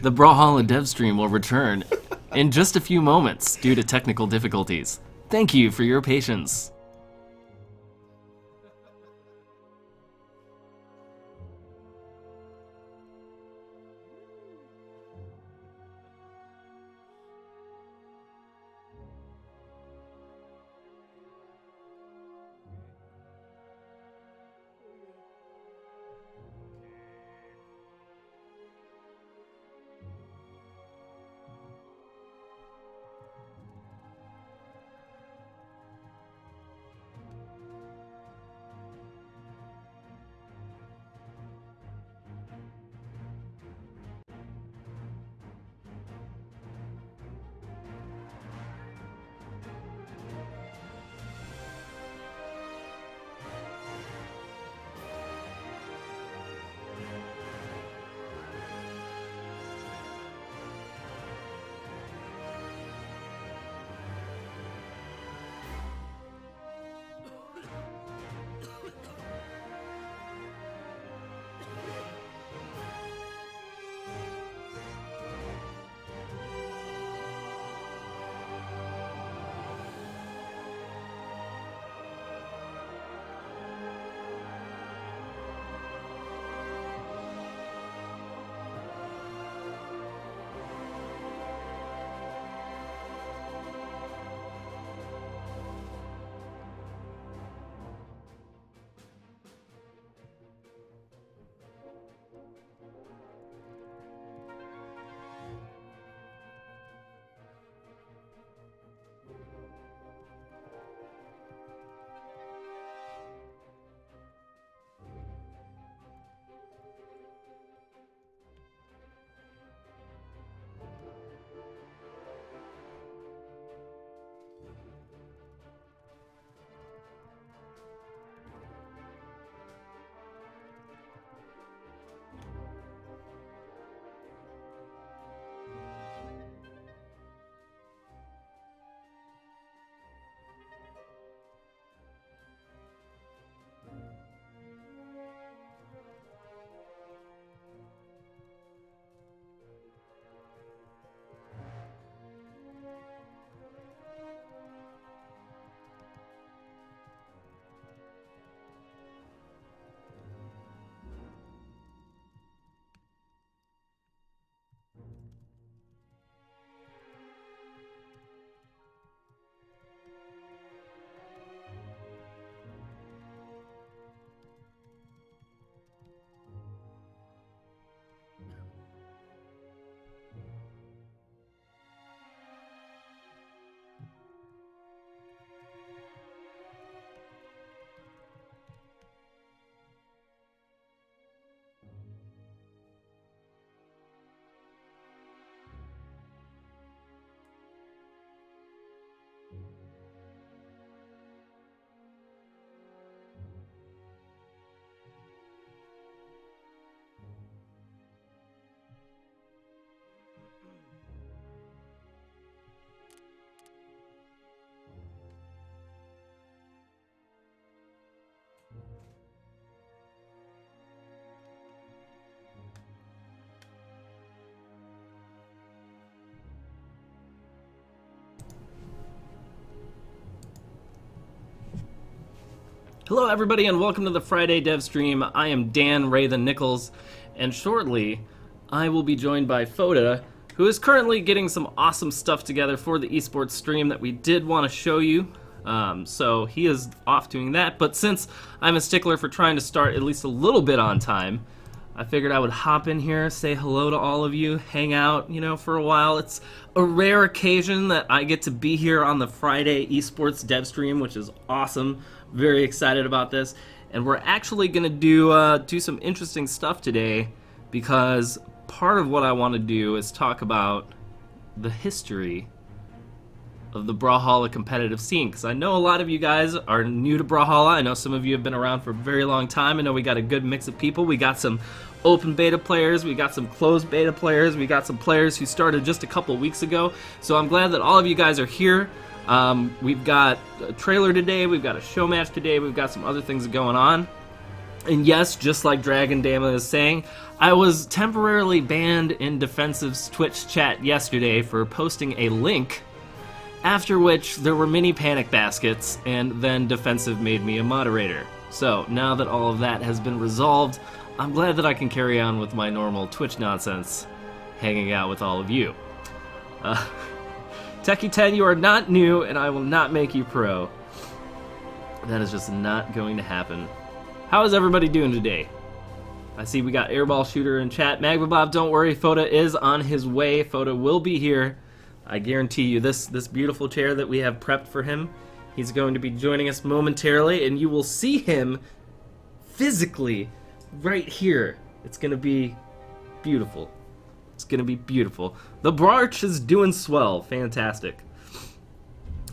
The Brawlhalla dev stream will return in just a few moments due to technical difficulties. Thank you for your patience. Hello everybody and welcome to the Friday Dev Stream. I am Dan Ray the Nichols, and shortly I will be joined by Foda, who is currently getting some awesome stuff together for the esports stream that we did want to show you. So he is off doing that, but since I'm a stickler for trying to start at least a little bit on time, I figured I would hop in here, say hello to all of you, hang out, you know, for a while. It's a rare occasion that I get to be here on the Friday esports dev stream, which is awesome. Very excited about this, and we're actually gonna do some interesting stuff today, because part of what I want to do is talk about the history of the Brawlhalla competitive scene, because I know a lot of you guys are new to Brawlhalla. I know some of you have been around for a very long time. I know we got a good mix of people. We got some open beta players, we got some closed beta players, we got some players who started just a couple weeks ago. So I'm glad that all of you guys are here. We've got a trailer today, we've got a show match today, we've got some other things going on. And yes, just like Dragon Dama is saying, I was temporarily banned in Defensive's Twitch chat yesterday for posting a link, after which there were many panic baskets, and then Defensive made me a moderator. So, now that all of that has been resolved, I'm glad that I can carry on with my normal Twitch nonsense, hanging out with all of you. Techie10, you are not new, and I will not make you pro. That is just not going to happen. How is everybody doing today? I see we got Airball Shooter in chat. Magma Bob, don't worry, Foda is on his way. Foda will be here. I guarantee you this beautiful chair that we have prepped for him, he's going to be joining us momentarily, and you will see him physically right here. It's going to be beautiful. It's going to be beautiful. The Brarch is doing swell. Fantastic.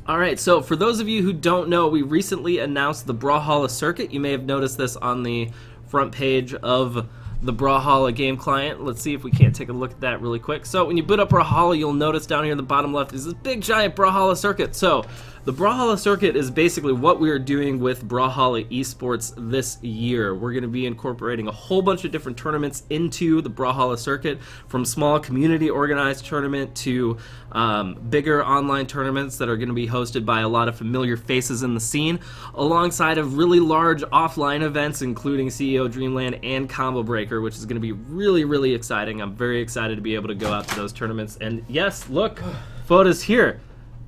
Alright, so for those of you who don't know, we recently announced the Brawlhalla circuit. You may have noticed this on the front page of the Brawlhalla game client. Let's see if we can't take a look at that really quick. So when you boot up Brawlhalla, you'll notice down here in the bottom left is this big giant Brawlhalla circuit. So the Brawlhalla circuit is basically what we are doing with Brawlhalla Esports this year. We're going to be incorporating a whole bunch of different tournaments into the Brawlhalla circuit, from small community organized tournament to bigger online tournaments that are going to be hosted by a lot of familiar faces in the scene, alongside of really large offline events including CEO Dreamland and Combo Breaker, which is going to be really, really exciting. I'm very excited to be able to go out to those tournaments. And yes, look, Foda's here.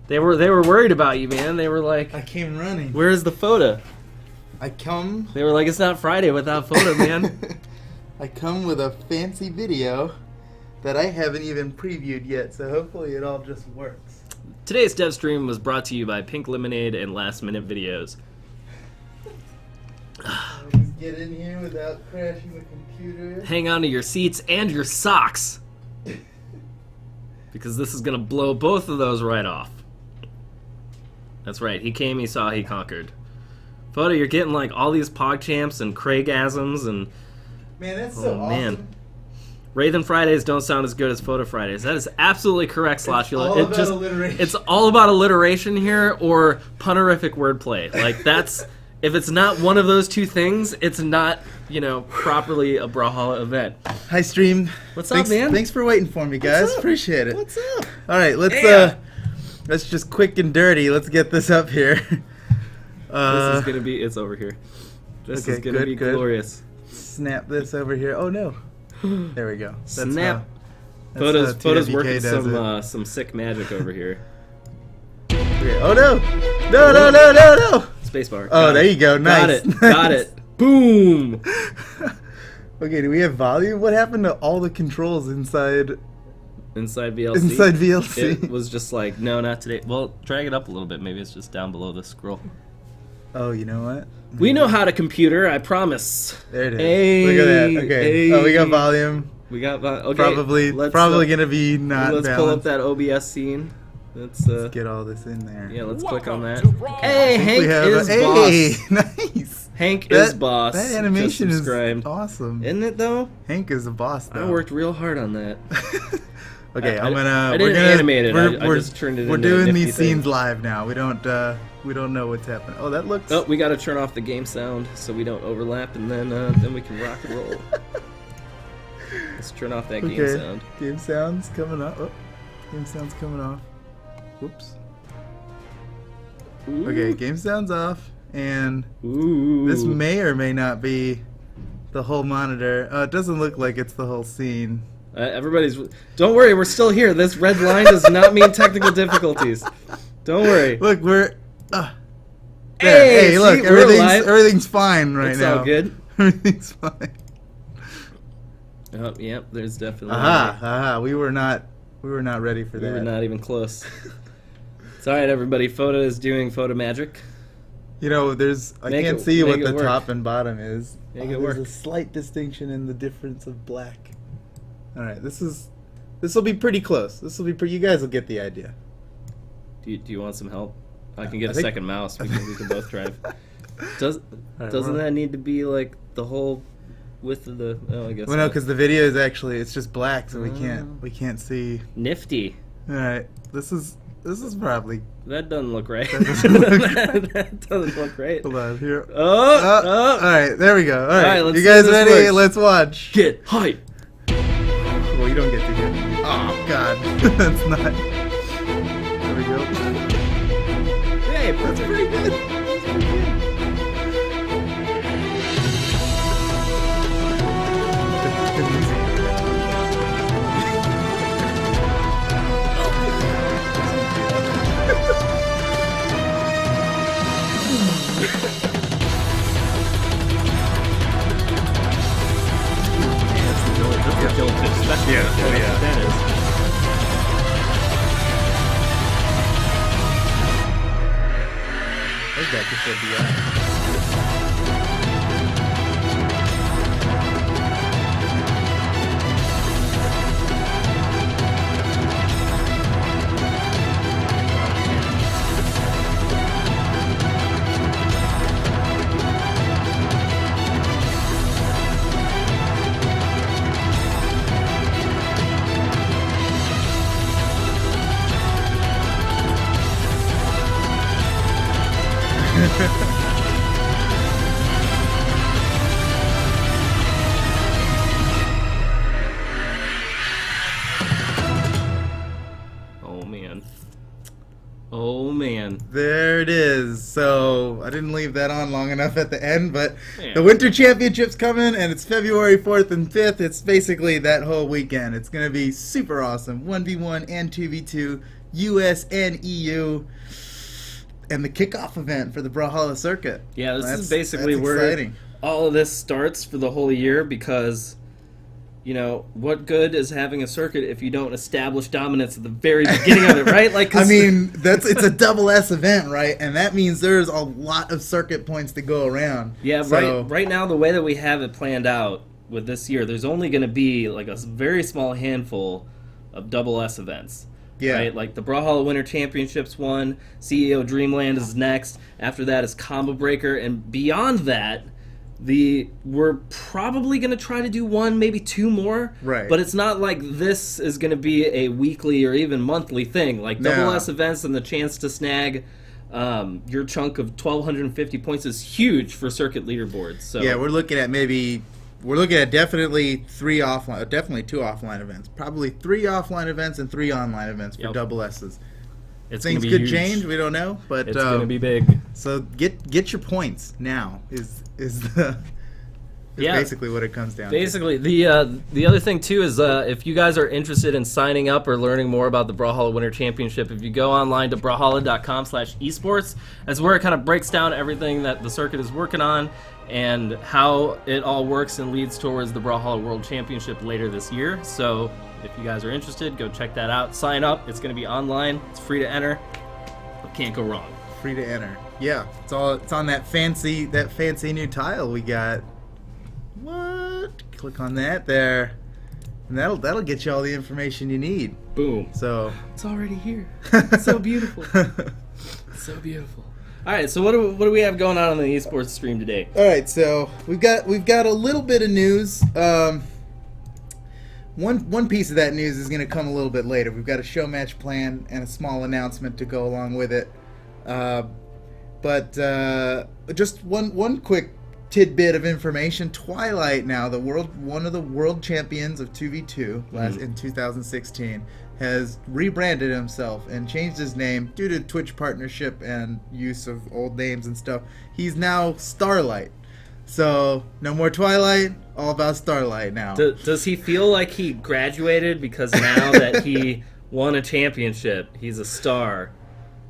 They were worried about you, man. They were like, I came running. Where's the Foda? I come. They were like, it's not Friday without Foda, man. I come with a fancy video that I haven't even previewed yet, so hopefully it all just works. Today's dev stream was brought to you by Pink Lemonade and Last Minute Videos. Let's get in here without crashing the computer. Hang on to your seats and your socks, because this is gonna blow both of those right off. That's right, he came, he saw, he conquered. Foda, you're getting like all these PogChamps and Craigasms and... Man, that's so awesome. Man. Wraithen Fridays don't sound as good as Foda Fridays. That is absolutely correct, Sloshula. Alliteration. It's all about alliteration here, or punterific wordplay. Like, that's... If it's not one of those two things, it's not, you know, properly a Brawlhalla event. Hi, stream. What's up, man? Thanks for waiting for me, guys. Appreciate it. What's up? All right, let's just quick and dirty. Let's get this up here. This is gonna be. It's over here. This is gonna be glorious. Snap this over here. Oh no. There we go. That's Snap. Foda's working some sick magic over here. Okay. Oh no! No! Spacebar. Oh, there you go. Nice. Got it. Boom. Okay, do we have volume? What happened to all the controls inside VLC? Inside VLC. It was just like, no, not today. Well, drag it up a little bit. Maybe it's just down below the scroll. Oh, you know what? We know how to computer, I promise. There it is. Hey, look at that. Okay. Hey. Oh, we got volume. We got volume. Okay. Probably gonna be not Let's balanced. pull up that OBS scene. Let's get all this in there. Yeah, let's click on that. Hey, Hank is boss. Nice. Hank is boss. That animation is awesome. Isn't Isn't it though? Hank is a boss though. I worked real hard on that. Okay, I didn't animate it. I just turned it. We're doing these scenes live now. We don't know what's happening. Oh, that looks. Oh, we got to turn off the game sound so we don't overlap, and then we can rock and roll. Let's turn off that game sound. Game sound's coming up. Oh, game sound's coming off. Whoops. Ooh. Okay, game sound's off, and Ooh. This may or may not be the whole monitor. It doesn't look like it's the whole scene. Don't worry, we're still here. This red line does not mean technical difficulties. Don't worry. Look, we're... Hey, look, see, everything's fine right it's now. It's all good. Everything's fine. Oh, yep, there's definitely... We were not ready for that. We were not even close. It's alright, everybody. Foda is doing Foda magic. You know, I can't see what the top and bottom is. There's a slight distinction in the difference of black. Alright, this will be pretty close. You guys will get the idea. Do you want some help? I can get a second mouse. We can both drive. Doesn't that need to be like the whole width of the? Oh, I guess. Well, no, because the video is actually it's just black, so we can't see. Nifty. All right, this is This is probably... That doesn't look right. That doesn't look right. Hold on, here. Oh. All right, there we go. All right, let's you guys ready? Works. Let's watch. Get hype. Well, you don't get to get... Oh, God. That's not... There we go. Hey, that's pretty good. Yeah, that is. There's that just FBI. Oh man. There it is. So I didn't leave that on long enough at the end, but the Winter Championship's coming, and it's February 4th and 5th. It's basically that whole weekend. It's going to be super awesome. 1v1 and 2v2, US and EU, and the kickoff event for the Brawlhalla circuit. Yeah, this is basically where all of this starts for the whole year, because, you know, what good is having a circuit if you don't establish dominance at the very beginning of it, right? Like, I mean, it's a double S event, right? And that means there's a lot of circuit points to go around. Yeah, so, right now, the way that we have it planned out with this year, there's only going to be like a very small handful of double S events. Yeah. Right? Like the Brawlhalla Winter Championships one, CEO Dreamland is next. After that is Combo Breaker, and beyond that, we're probably going to try to do one, maybe two more. Right. But it's not like this is going to be a weekly or even monthly thing. Like double S events and the chance to snag your chunk of 1,250 points is huge for circuit leaderboards. So yeah, we're looking at definitely two offline events, probably 3 offline events and 3 online events for double S's. Things could change, we don't know, but it's going to be big. So get your points now is basically what it comes down to. Basically, the other thing too is if you guys are interested in signing up or learning more about the Brawlhalla Winter Championship, if you go online to brawlhalla.com/esports, that's where it kind of breaks down everything that the circuit is working on and how it all works and leads towards the Brawlhalla World Championship later this year. So if you guys are interested, go check that out. Sign up. It's going to be online. It's free to enter. Can't go wrong. Free to enter. Yeah, it's on that fancy new tile we got. What? Click on that there, and that'll get you all the information you need. Boom. So it's already here. It's so beautiful. So beautiful. All right, so what do we have going on the esports stream today? All right, so we've got a little bit of news. One piece of that news is going to come a little bit later. We've got a show match plan and a small announcement to go along with it. But just one quick tidbit of information. Twilight now, one of the world champions of 2v2 in 2016, has rebranded himself and changed his name due to Twitch partnership and use of old names and stuff. He's now Starlight. So, no more Twilight, all about Starlight now. Does he feel like he graduated because now that he won a championship, he's a star?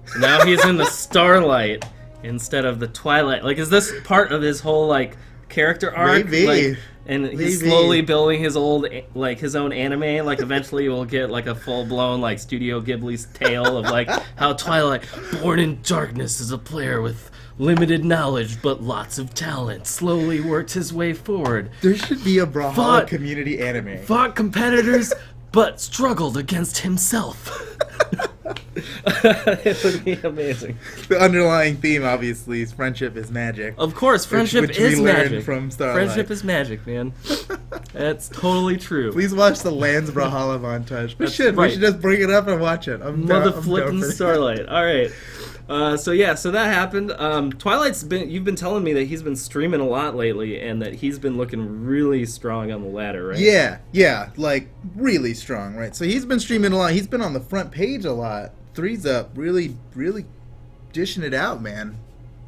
So now he's in the Starlight instead of the Twilight. Like, is this part of his whole, like, character arc? Maybe. Like, and he's slowly building his own anime. Like, eventually we'll get, like, a full-blown, like, Studio Ghibli's tale of, like, how Twilight, born in darkness as a player with limited knowledge but lots of talent, slowly worked his way forward. There should be a Brawlhalla community anime. Fought competitors but struggled against himself. It would be amazing. The underlying theme, obviously, is friendship is magic. Of course, friendship which is we learned magic. From Starlight. Friendship is magic, man. That's totally true. Please watch the Lands Brawlhalla montage. We should just bring it up and watch it. Mother flipping Starlight. All right. So that happened. You've been telling me that he's been streaming a lot lately, and that he's been looking really strong on the ladder, right? Yeah, like really strong, right? So he's been streaming a lot. He's been on the front page a lot. Threes up, really dishing it out, man.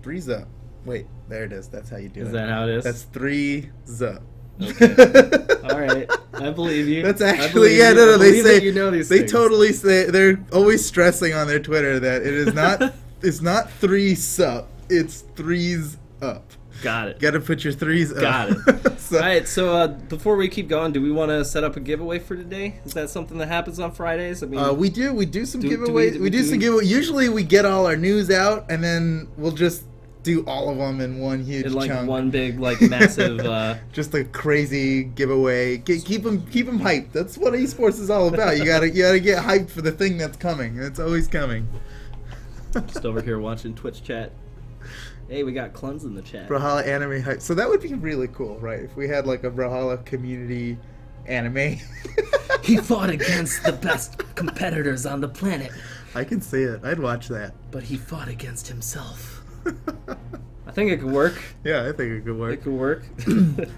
Threes up. Wait, there it is. That's how you do it. Is that how it is? That's threes up. Okay. All right, I believe you. That's actually no. They say you know these they things. totally say they're always stressing on their Twitter that it is not. It's not threes up. It's threes up. Got it. Got to put your threes up. Got it. All right. So before we keep going, do we want to set up a giveaway for today? Is that something that happens on Fridays? I mean, we do. We do some giveaways. We do some giveaways. Usually, we get all our news out, and then we'll just do all of them in one huge chunk. One big, massive. Just a crazy giveaway. Keep them hyped. That's what esports is all about. You gotta get hyped for the thing that's coming. It's always coming. Just over here watching Twitch chat. Hey, we got Cluns in the chat. Brawlhalla anime hype. So that would be really cool, right? If we had like a Brawlhalla community anime. He fought against the best competitors on the planet. I can see it. I'd watch that. But he fought against himself. I think it could work. Yeah, I think it could work. It could work.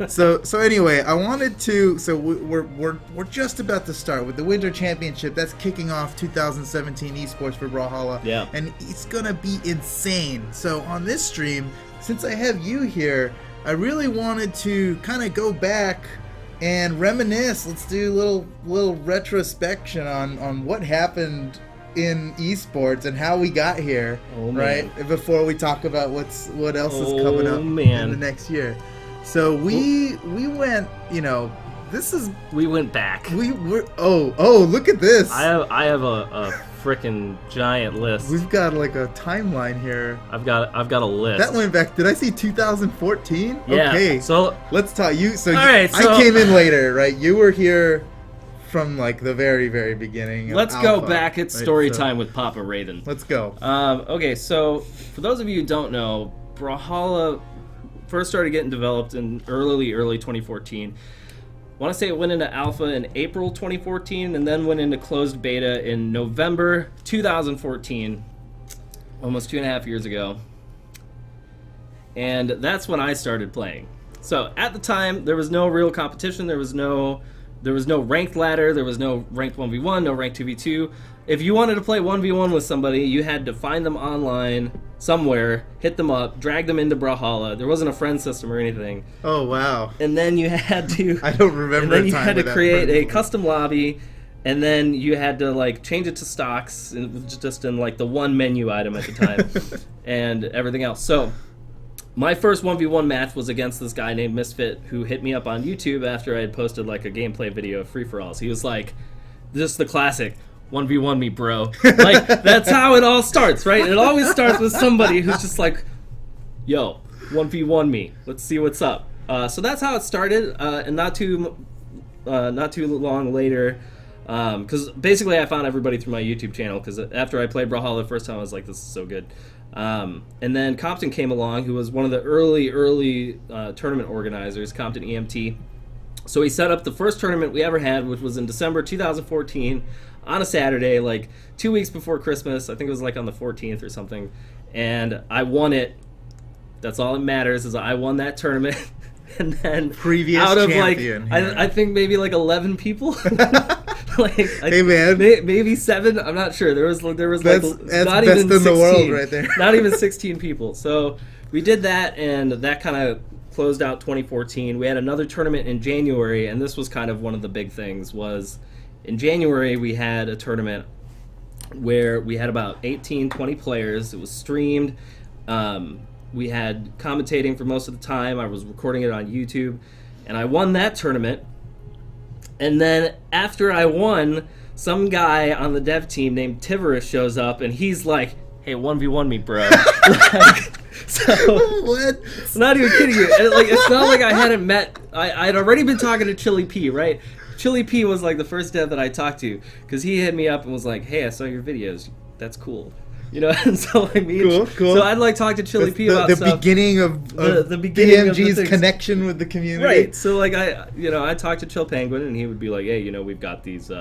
So anyway, I wanted to. So we're just about to start with the Winter Championship. That's kicking off 2017 Esports for Brawlhalla. Yeah. And it's gonna be insane. So on this stream, since I have you here, I really wanted to kind of go back and reminisce. Let's do a little retrospection on what happened in esports and how we got here, right? Before we talk about what else is coming up in the next year. So we went, we went back. We were look at this. I have a freaking giant list. We've got like a timeline here. I've got a list. That went back. Did I see 2014? Yeah. Okay. So let's talk. I came in later, right? You were here from like the very, very beginning. Let's go back. It's story time with Papa Raven. Let's go. Okay, so for those of you who don't know, Brawlhalla first started getting developed in early 2014. I want to say it went into alpha in April 2014 and then went into closed beta in November 2014, almost 2.5 years ago. And that's when I started playing. So at the time, there was no real competition. There was no ranked ladder, there was no ranked 1v1, no ranked 2v2. If you wanted to play 1v1 with somebody, you had to find them online somewhere, hit them up, drag them into Brawlhalla. There wasn't a friend system or anything. Oh, wow. And then you had to... I don't remember. And then you had to create a custom lobby, and then you had to change it to stocks, just in the one menu item at the time, and everything else. So my first 1v1 match was against this guy named Misfit, who hit me up on YouTube after I had posted a gameplay video of free-for-alls. He was like, just the classic, 1v1 me, bro. That's how it all starts, right? It always starts with somebody who's just like, yo, 1v1 me. Let's see what's up. So that's how it started, and not too long later, because basically I found everybody through my YouTube channel, because after I played Brawlhalla the first time, I was like, this is so good. And then Compton came along, who was one of the early tournament organizers, Compton EMT. So he set up the first tournament we ever had, which was in December 2014, on a Saturday, 2 weeks before Christmas. I think it was on the 14th or something. And I won it. That's all that matters, is I won that tournament. And then previous out of champion, I think maybe 11 people. Hey man, maybe 7. I'm not sure. There was that's not best even in 16, the world right there. Not even 16 people. So we did that, and that kind of closed out 2014. We had another tournament in January, and this was kind of one of the big things. Was in January we had a tournament where we had about 20 players. It was streamed. We had commentating for most of the time. I was recording it on YouTube, and I won that tournament. And then after I won, some guy on the dev team named Tiverus shows up, and he's like, hey, 1v1 me, bro. So, what? I'm not even kidding you. It's not like I hadn't met... I'd already been talking to Chili P, right? Chili P was the first dev that I talked to, because he hit me up and was like, hey, I saw your videos. that's cool. You know, and so like cool. So I'd like talk to Chili P about the stuff. Beginning of the beginning BMG's of connection with the community. Right. So like I talked to Chill Penguin, and he would be like, hey, you know, we've got these.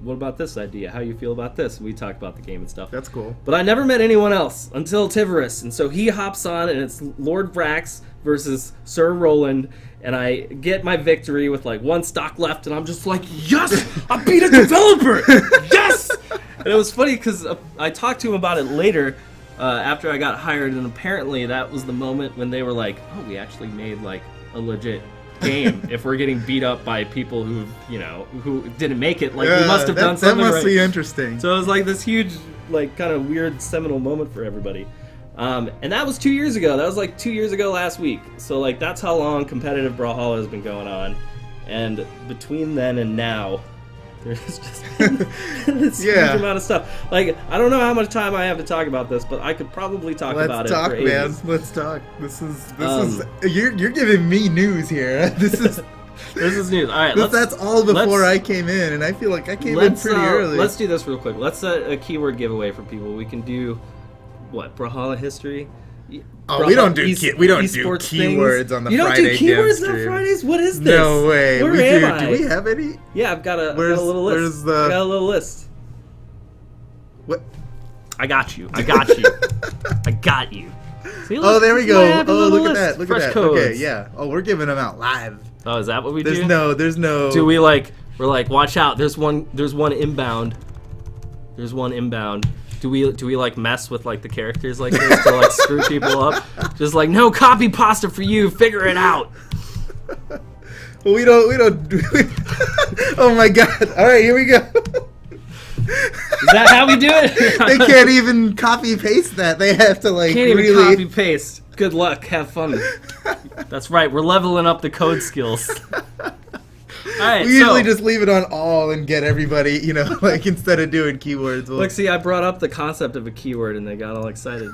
What about this idea? How you feel about this? We talked about the game and stuff. That's cool. But I never met anyone else until Tivorus, and so he hops on, and it's Lord Vrax versus Sir Roland, and I get my victory with like 1 stock left, and I'm just like, yes, I beat a developer, yes. And it was funny because I talked to him about it later after I got hired, and apparently that was the moment when they were like, oh, we actually made like a legit game if we're getting beat up by people who didn't make it. Like, we must have done something right. That must be interesting. So it was like this huge, like, kind of weird seminal moment for everybody. And that was 2 years ago. That was like 2 years ago last week. So like that's how long competitive Brawlhalla has been going on. And between then and now, there's just been this huge amount of stuff. Like, I don't know how much time I have to talk about this, but I could probably talk about it for ages. Let's talk. This is you're giving me news here. This is news. All right, that's all before I came in, and I feel like I came in pretty early. Let's do this real quick. Let's set a keyword giveaway for people. We can do what? Brawlhalla history. Oh, we don't do keywords on the Friday. You don't do keywords on Fridays? What is this? No way. Where am I? Do we have any? Yeah, I've got a little list. I got a little list. What? I got you. I got you. See, look, there we go. Oh, look at that. Look Fresh at that. codes. Okay, yeah. Oh, we're giving them out live. Oh, is that what we do? There's no. Do we like? We're like, watch out. There's one inbound. There's one inbound. Do we like mess with like the characters like this to like screw people up? Just like, no copy pasta for you. Figure it out. Well, we don't. Oh my god! All right, here we go. Is that how we do it? They can't even copy paste that. They have to like can't really even copy paste. Good luck. Have fun. That's right. We're leveling up the code skills. All right, we usually just leave it on all and get everybody, like instead of doing keywords. Look, see, I brought up the concept of a keyword and they got all excited.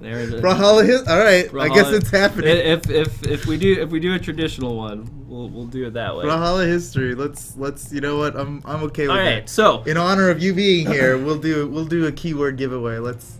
Brawlhalla, all right. Brawlhalla, I guess it's happening. If we do a traditional one, we'll do it that way. Brawlhalla history. Let's. You know what? I'm okay with that. All right, so in honor of you being here, we'll do a keyword giveaway. Let's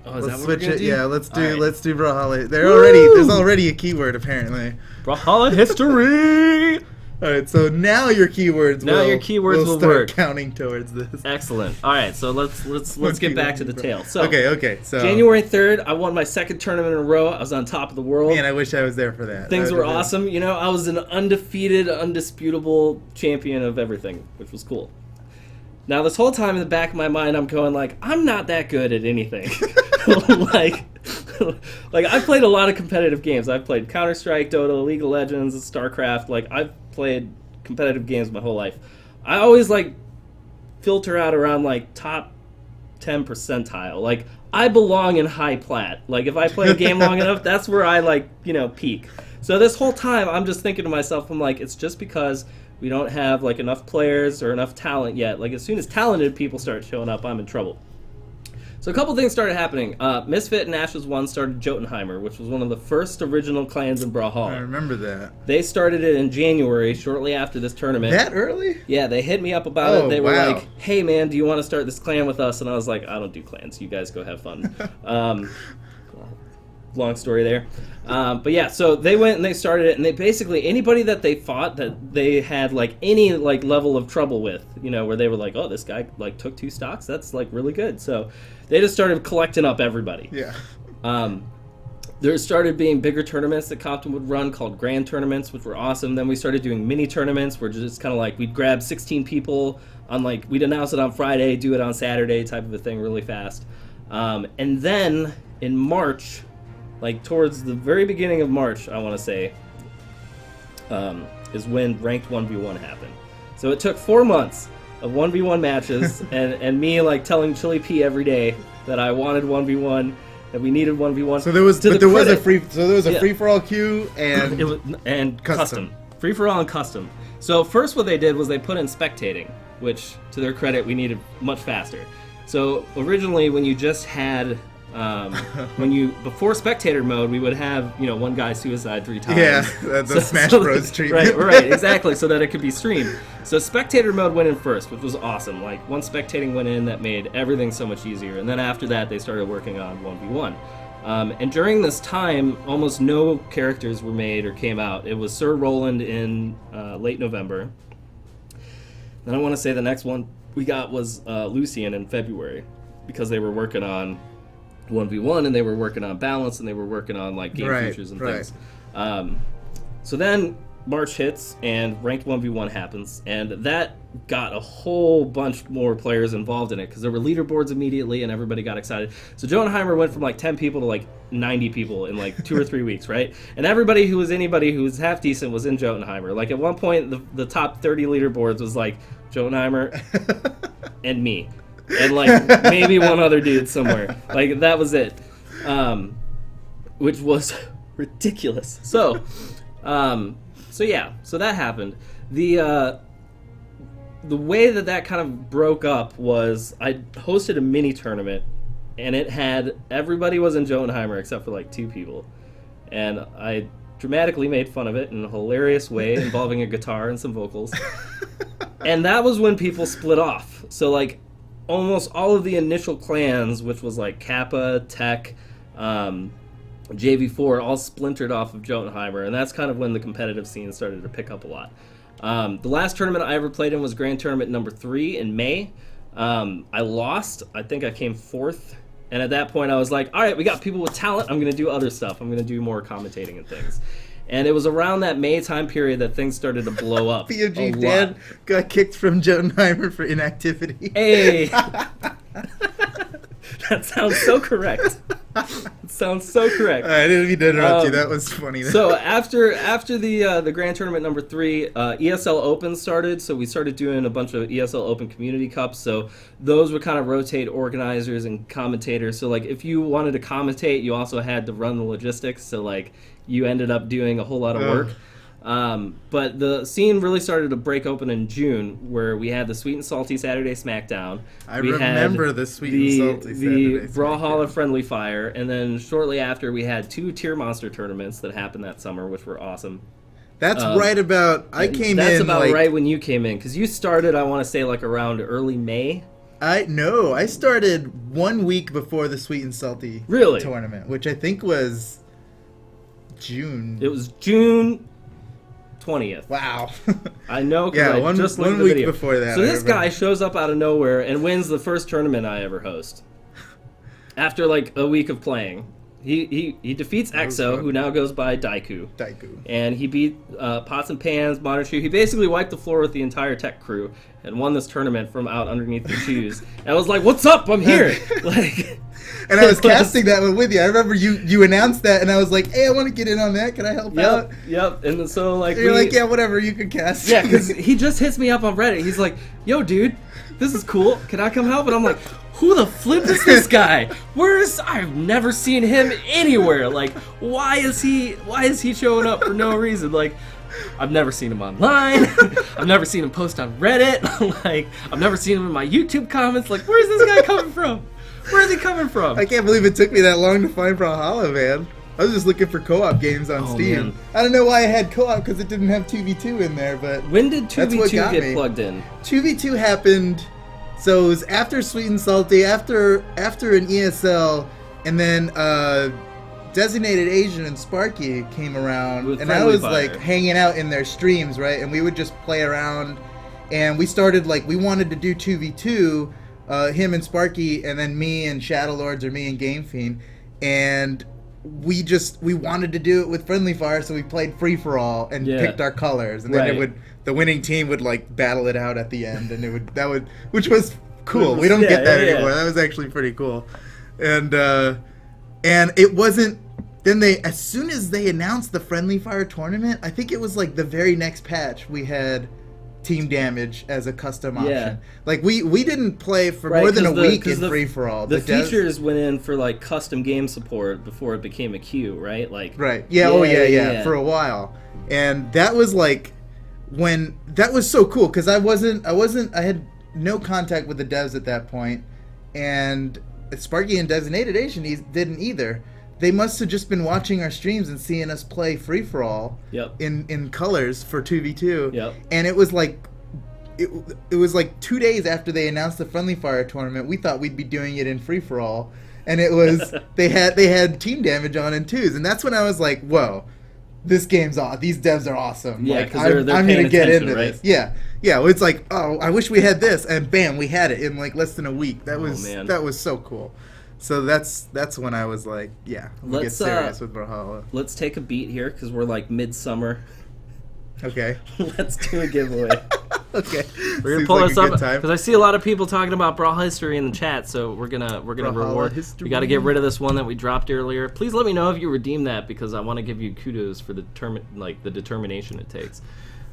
switch it. Yeah, let's do Brawlhalla. There's already a keyword apparently. Brawlhalla history. All right, so now your keywords will start work. Counting towards this. Excellent. All right, so let's get back to the tale. So okay. So January 3rd, I won my second tournament in a row. I was on top of the world. Man, I wish I was there for that. Things were awesome. I was an undefeated, undisputable champion of everything, which was cool. Now, this whole time in the back of my mind, I'm going like, I'm not that good at anything. like I've played a lot of competitive games. I've played Counter-Strike, Dota, League of Legends, StarCraft. Like, I've played competitive games my whole life. I always like filter out around like top 10 percentile. Like, I belong in high plat. Like, if I play a game long enough, that's where I like, peak. So this whole time I'm just thinking to myself, I'm like, it's just because we don't have like enough players or enough talent yet. Like, as soon as talented people start showing up, I'm in trouble. So a couple things started happening. Misfit and Ashes 1 started Jotunheimer, which was one of the first original clans in Brawlhalla. I remember that. They started it in January, shortly after this tournament. That early? Yeah, they hit me up about it. They were like, hey man, do you want to start this clan with us? And I was like, I don't do clans. You guys go have fun. Long story there. But yeah, so they went and they started it, and they basically, anybody that they fought that they had like any like level of trouble with, where they were like, oh, this guy like took 2 stocks, that's like really good. So they just started collecting up everybody. Yeah. There started being bigger tournaments that Compton would run called grand tournaments, which were awesome. Then we started doing mini tournaments where just kind of like we'd grab 16 people on like, we'd announce it on Friday, do it on Saturday type of a thing really fast. And then in March, like towards the very beginning of March, I want to say, is when ranked 1v1 happened. So it took 4 months of 1v1 matches and me like telling Chili P every day that I wanted 1v1, that we needed 1v1. So there was a free for all queue and custom. Free for all and custom. So first what they did was they put in spectating, which to their credit we needed much faster. So originally when you just had Before spectator mode, we would have, one guy suicide 3 times. Yeah, the Smash Bros treatment. Right, exactly, so that it could be streamed. So spectator mode went in first, which was awesome. Like, once spectating went in, that made everything so much easier. And then after that, they started working on 1v1. And during this time, almost no characters were made or came out. It was Sir Roland in late November. Then I want to say the next one we got was Lucian in February, because they were working on 1v1 and they were working on balance and they were working on like game features and things. So then March hits and ranked 1v1 happens, and that got a whole bunch more players involved in it because there were leaderboards immediately and everybody got excited. So Jotunheimer went from like 10 people to like 90 people in like 2 or 3 weeks, right? And anybody who was half decent was in Jotunheimer. Like at one point the top 30 leaderboards was like Jotunheimer and me. And like maybe one other dude somewhere. Like that was it. Which was ridiculous. So that happened. The way that kind of broke up was I hosted a mini tournament, and it had everybody was in Jotunheimer except for like 2 people, and I dramatically made fun of it in a hilarious way involving a guitar and some vocals. And that was when people split off. So like almost all of the initial clans, which was like Kappa, Tech, JV4, all splintered off of Jotunheimer, and that's kind of when the competitive scene started to pick up a lot. The last tournament I ever played in was Grand Tournament number 3 in May. I lost. I think I came 4th. And at that point I was like, all right, we got people with talent. I'm going to do other stuff. I'm going to do more commentating and things. And it was around that May time period that things started to blow up. POG Dan got kicked from Jotunheimer for inactivity. Hey! That sounds so correct. It sounds so correct. I didn't mean to interrupt you. That was funny. So after the Grand Tournament number 3, ESL Open started. So we started doing a bunch of ESL Open Community Cups. So those would kind of rotate organizers and commentators. So like if you wanted to commentate, you also had to run the logistics. So like you ended up doing a whole lot of work. But the scene really started to break open in June, where we had the Sweet and Salty Saturday Smackdown. I remember the Sweet and Salty Saturday the Brawlhalla Friendly Fire, and then shortly after we had 2 Tier Monster tournaments that happened that summer, which were awesome. That's right about... That's about like, right when you came in, because you started, I want to say, like around early May. No, I started 1 week before the Sweet and Salty tournament, which I think was June. It was June 20th. Wow. I know, because I just looked at the video. Before that. So this guy shows up out of nowhere and wins the first tournament I ever host. After like a week of playing. He defeats Exo, who now goes by Daiku. And he beat Pots and Pans, Modern Shoe. He basically wiped the floor with the entire Tech crew and won this tournament from out underneath the shoes. And I was like, what's up? I'm here. And I was casting that one with you. I remember you announced that, and I was like, hey, I want to get in on that. Can I help out? Yep. And so like you're like, yeah, whatever, you can cast. Yeah, because he just hits me up on Reddit. He's like, yo, dude, this is cool. Can I come help? And I'm like, who the flip is this guy? I've never seen him anywhere. Like, why is he showing up for no reason? Like, I've never seen him online. I've never seen him post on Reddit. Like, I've never seen him in my YouTube comments. Like, where's this guy coming from? Where is he coming from? I can't believe it took me that long to find Brawlhalla, man. I was just looking for co-op games on Steam. Man. I don't know why I had co-op, because it didn't have 2v2 in there, but when did 2v2 get plugged in? 2v2 happened, so it was after Sweet and Salty, after an ESL, and then Designated Asian and Sparky came around, and I was like hanging out in their streams, right? And we would just play around, and we started like, we wanted to do 2v2, him and Sparky, and then me and Shadowlords, or me and Game Fiend, and we wanted to do it with Friendly Fire, so we played free for all and picked our colors, and then the winning team would like battle it out at the end, and which was cool. We don't get that anymore. That was actually pretty cool, and it wasn't. Then as soon as they announced the Friendly Fire tournament, I think it was like the very next patch, we had Team Damage as a custom option. Like we didn't play for more than a week in free for all. The features went in for like custom game support before it became a queue, right? Like yeah, for a while. And that was like that was so cool, because I had no contact with the devs at that point, and Sparky and Designated Asian didn't either. They must have just been watching our streams and seeing us play free for all. Yep. In colors for 2v2. Yep. And it was like. It was like 2 days after they announced the Friendly Fire tournament. We thought we'd be doing it in free for all, and it was they had team damage on in twos, and that's when I was like, "Whoa, this game's awesome. These devs are awesome. Yeah, like, they're I'm gonna get into right? this." Yeah. Well, it's like, oh, I wish we had this, and bam, we had it in like less than a week. That was so cool. So that's when I was like, yeah, we'll get serious with Brawlhalla. Let's take a beat here because we're like midsummer. Okay. Let's do a giveaway. Okay. We're gonna pull this up because I see a lot of people talking about Brawl history in the chat, so we're gonna reward. History. We got to get rid of this one that we dropped earlier. Please let me know if you redeem that because I want to give you kudos for the determination it takes.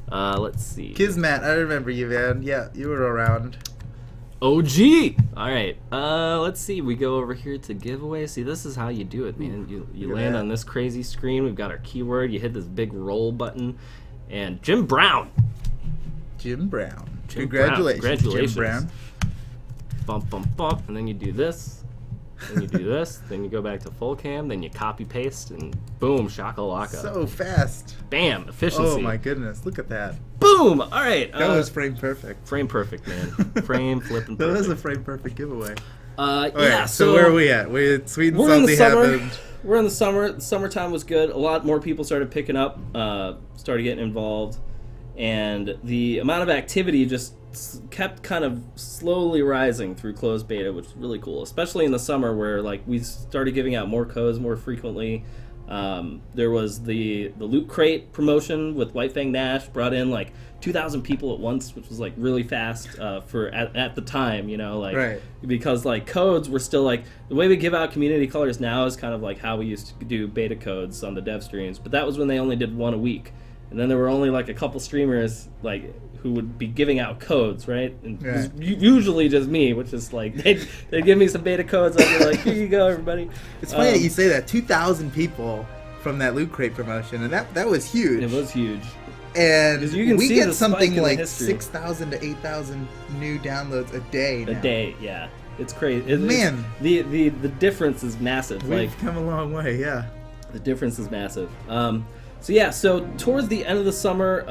Let's see. Kismet, I remember you, man. Yeah, you were around. OG. All right. Let's see. We go over here to giveaway. See, this is how you do it, man. You land on this crazy screen. We've got our keyword. You hit this big roll button, and Jim Brown. Congratulations, Jim Brown. Bump, bump, bump, and then you do this, then you do this, then you go back to full cam, then you copy paste, and boom, shakalaka. So fast. Bam, efficiency. Oh my goodness, look at that. Boom. All right. That was frame perfect. Frame perfect, man. Frame flipping perfect. That was a frame perfect giveaway. Yeah. Right, so where are we at? Sweet and Salty happened. We're in the summer. Summertime was good. A lot more people started picking up, started getting involved. And the amount of activity just kept kind of slowly rising through closed beta, which was really cool, especially in the summer where like we started giving out more codes more frequently. There was the loot crate promotion with White Fang Nash, brought in like 2,000 people at once, which was like really fast for at the time, you know, like right. Because like codes were still like the way we give out community colors now is kind of like how we used to do beta codes on the dev streams, but that was when they only did one a week. And then there were only like a couple streamers like who would be giving out codes, right? And it was usually just me, which is like they'd give me some beta codes. I'd be like, here you go, everybody. It's funny that you say that. 2,000 people from that loot crate promotion, and that was huge. It was huge. And we get something like 6,000 to 8,000 new downloads a day now. A day, yeah. It's crazy. Man, the difference is massive. We've come a long way, yeah. The difference is massive. So yeah, so towards the end of the summer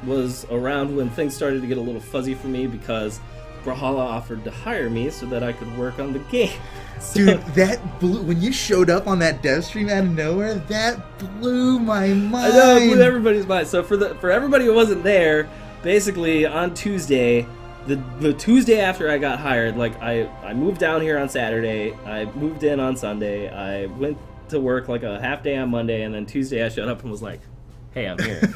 was around when things started to get a little fuzzy for me because Brawlhalla offered to hire me so that I could work on the game. So, dude, that blew, when you showed up on that dev stream out of nowhere, that blew my mind. I know, it blew everybody's mind. So for everybody who wasn't there, basically on Tuesday, the Tuesday after I got hired, like I moved down here on Saturday, I moved in on Sunday, I went to work like a half day on Monday, and then Tuesday I showed up and was like, hey, I'm here.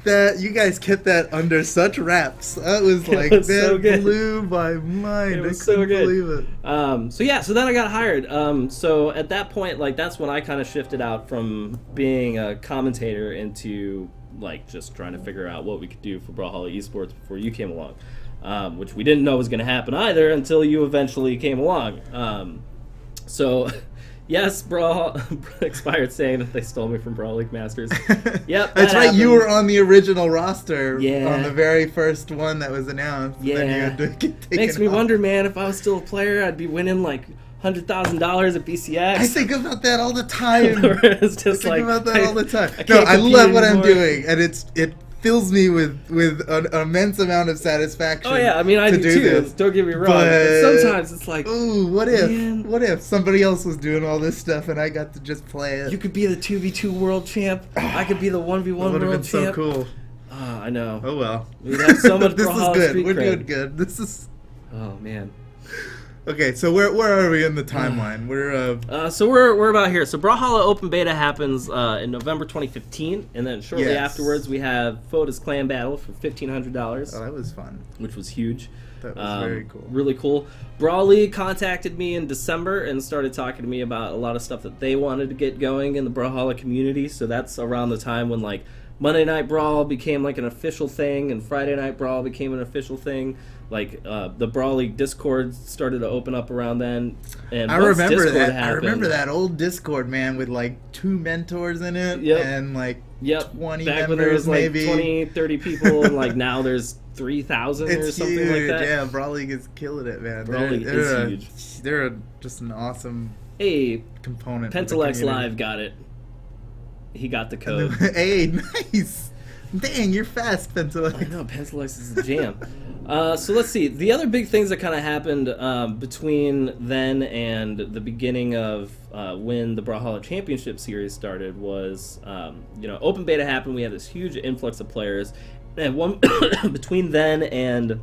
That you guys kept that under such wraps. That was like was that so good. Blew my mind. It was I couldn't so good. believe it. So yeah, so then I got hired. So at that point, like that's when I kind of shifted out from being a commentator into like just trying to figure out what we could do for Brawlhalla Esports before you came along, which we didn't know was going to happen either until you eventually came along. So. Yes, Brawl expired saying that they stole me from Brawl League Masters. Yep, that's right. happened. You were on the original roster yeah. on the very first one that was announced. Yeah, then you had to get taken makes me off. wonder, man. If I was still a player, I'd be winning like $100,000 at BCX. I think about that all the time. It's just I think about that all the time. I love what I'm doing, and it fills me with an immense amount of satisfaction. Oh yeah, I mean I do too. This. Don't get me wrong. But sometimes it's like, ooh, what if somebody else was doing all this stuff and I got to just play it? You could be the 2v2 world champ. I could be the 1v1 world champ. Would have been so cool. I know. Oh well. We'd have so much. This is good. We're cred. doing good. This is. Oh man. Okay, so where are we in the timeline? So we're about here. So Brawlhalla Open Beta happens in November 2015, and then shortly afterwards we have Foda's Clan Battle for $1,500. Oh, that was fun. Which was huge. That was very cool. Really cool. Brawl League contacted me in December and started talking to me about a lot of stuff that they wanted to get going in the Brawlhalla community. So that's around the time when like Monday Night Brawl became like an official thing, and Friday Night Brawl became an official thing. Like the Brawl League Discord started to open up around then. And I remember that. Happened, I remember that old Discord, man, with like 2 mentors in it, and like 20 Back members, when there was maybe like 20, 30 people, and like now there's 3,000 or something huge. like that. Yeah, Brawl League is killing it, man. Brawl League is huge. They're just an awesome component. Pentalex Live got it. He got the code. Hey, nice. Dang, you're fast, Pentalex. I know, Pentalex is a jam. So let's see. The other big things that kind of happened between then and the beginning of when the Brawlhalla Championship Series started was, open beta happened. We had this huge influx of players. And between then and